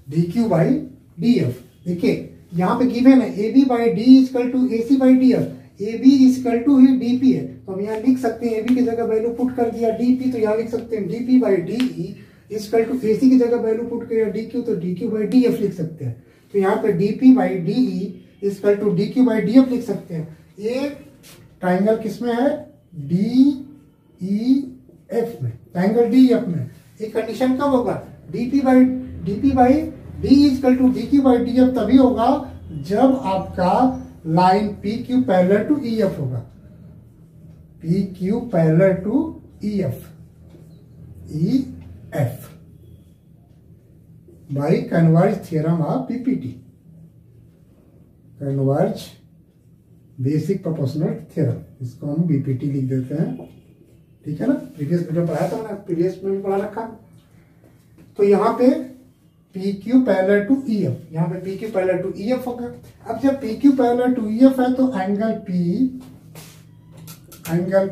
D Q by D F. देखिए यहाँ पे गिवन है A B by D equal to A C by D F. A B equal to ही D P है, तो हम यहाँ लिख सकते हैं ए बी की जगह वैल्यू पुट कर दिया डी पी, तो यहाँ लिख सकते हैं D P by D E equal to A C की जगह वैल्यू पुट किया डी क्यू, तो D Q by D F लिख सकते हैं। तो यहाँ पे D P by D E equal to D Q by D F लिख सकते हैं। ये ट्राइंगल किसमें है? डी ई एफ में, ट्राइंगल डी एफ में। एक कंडीशन कब होगा? D P by D equal to D Q by D F तभी होगा जब आपका line P Q parallel to E F होगा, P Q parallel to E F by converse theorem of PPT, converse basic proportional theorem, इसको हम BPT लिख देते हैं। ठीक है ना, प्रीवियस वीडियो पढ़ाया था मैंने, प्रीवियस में भी पढ़ा रखा। तो यहाँ पे P Q parallel to E F, यहाँ पे P Q parallel to E F होगा। अब जब P Q parallel to E F है तो angle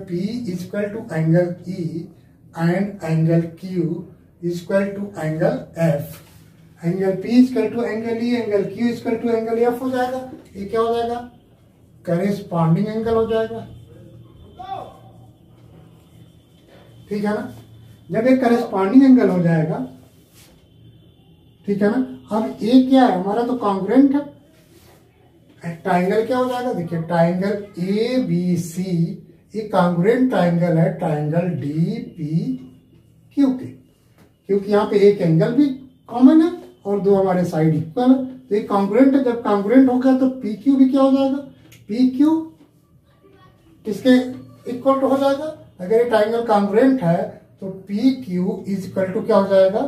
P equal to angle E and angle Q equal to angle F. Angle P equal to angle E, angle Q equal to angle F हो जाएगा। ये क्या हो जाएगा? Corresponding angle हो जाएगा। ठीक है ना, जब एक करेस्पॉन्डिंग एंगल हो जाएगा, ठीक है ना। अब ये क्या है? हमारा तो कॉन्ग्रुएंट है। ट्राइंगल क्या हो जाएगा? देखिए ट्राइंगल ए बी सी ये कॉन्ग्रुएंट ट्राइंगल है ट्राइंगल डी पी क्यू के, क्योंकि यहाँ पे एक एंगल भी कॉमन है और दो हमारे साइड इक्वल है, तो ये कॉन्ग्रुएंट है। जब कॉन्ग्रुएंट हो गया तो पी क्यू भी क्या हो जाएगा? पी क्यू किसके इक्वल टू हो जाएगा? अगर ये ट्राइंगल कॉन्ग्रुएंट है तो P Q is equal to क्या हो जाएगा?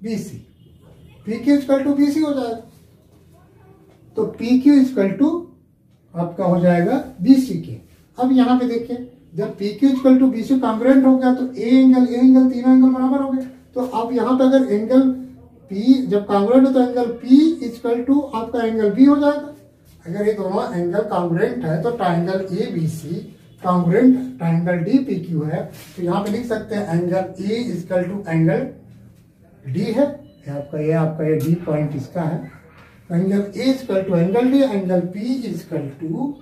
B C, P Q equal to B C हो जाएगा। तो पी क्यू इक्वल टू आपका हो जाएगा बी सी के। अब यहाँ पे देखिए जब P Q equal to B C congruent हो गया तो ए एंगल तीनों एंगल बराबर हो गए। तो अब यहाँ पे अगर एंगल पी जब कॉन्ग्रुएंट हो तो एंगल पी इक्वल टू आपका एंगल बी हो जाएगा। अगर ये दोनों एंगल कॉन्ग्रुएंट है तो triangle A B C congruent triangle D P Q है, तो यहाँ पे लिख सकते हैं angle A equal to angle D है, आपका ये डी पॉइंट इसका है। Angle A equal to angle D, angle P equal to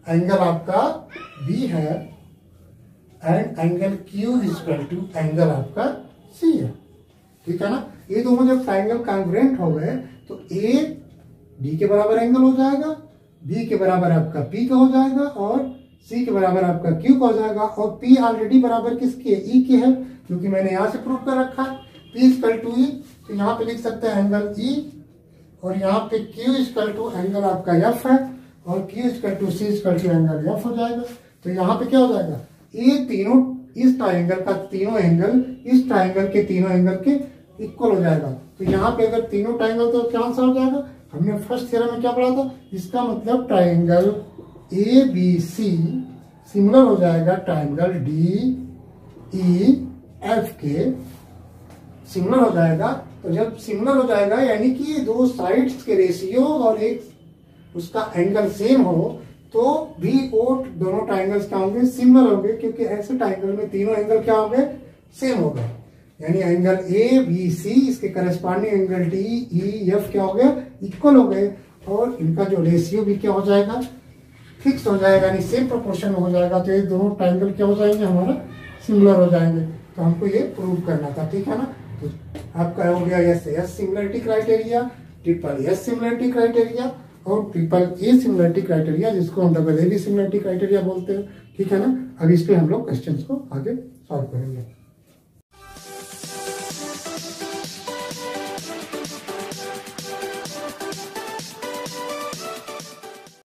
angle आपका बी है and angle Q equal to angle आपका सी है। ठीक है ना, ये दोनों जब ट्राइंगल कॉन्ग्रुएंट हो गए तो ए डी के बराबर एंगल हो जाएगा, बी के बराबर आपका पी का हो जाएगा और सी के बराबर आपका क्यू का हो जाएगा। और पी ऑलरेडी बराबर किसके? ई के है, क्योंकि मैंने यहां से प्रूव कर रखा है पी इक्वल टू ई, तो यहाँ पे लिख सकते हैं एंगल ई और यहाँ पे क्यू इक्वल टू एंगल आपका एफ है और Q equal to C equal to angle F हो जाएगा। तो यहाँ पे क्या हो जाएगा? ये तीनों इस ट्राइंगल का तीनों एंगल इस ट्राइंगल के तीनों एंगल के इक्वल हो जाएगा। तो यहाँ पे अगर तीनों ट्राइंगल तो क्या आंसर हो जाएगा? हमने फर्स्ट थ्योरम में क्या पढ़ा था? इसका मतलब triangle A B C similar हो जाएगा ट्राइंगल डी ई एफ के, सिमिलर हो जाएगा। तो जब सिमिलर हो जाएगा यानी कि दो साइड्स के रेशियो और एक उसका एंगल सेम हो तो भी ओ दोनों ट्राइंगल्स क्या होंगे? सिमिलर होंगे, क्योंकि ऐसे ट्राइंगल में तीनों एंगल क्या होंगे? सेम हो गए। यानी एंगल ए बी सी इसके corresponding angle D E F क्या हो गए? इक्वल हो गए और इनका जो रेशियो भी क्या हो जाएगा? फिक्स हो जाएगा, यानी सेम प्रोपोर्शन में हो जाएगा। तो ये दोनों ट्राइंगल क्या हो जाएंगे? हमारा सिमिलर हो जाएंगे। तो हमको ये प्रूव करना था। ठीक है ना, तो आपका हो गया S similarity criteria, triple S similarity criteria और ट्रिपल ए सिमिलरिटी क्राइटेरिया, जिसको हम double A B similarity criteria बोलते हैं। ठीक है ना, अब इस पे हम लोग क्वेश्चंस को आगे सॉल्व करेंगे।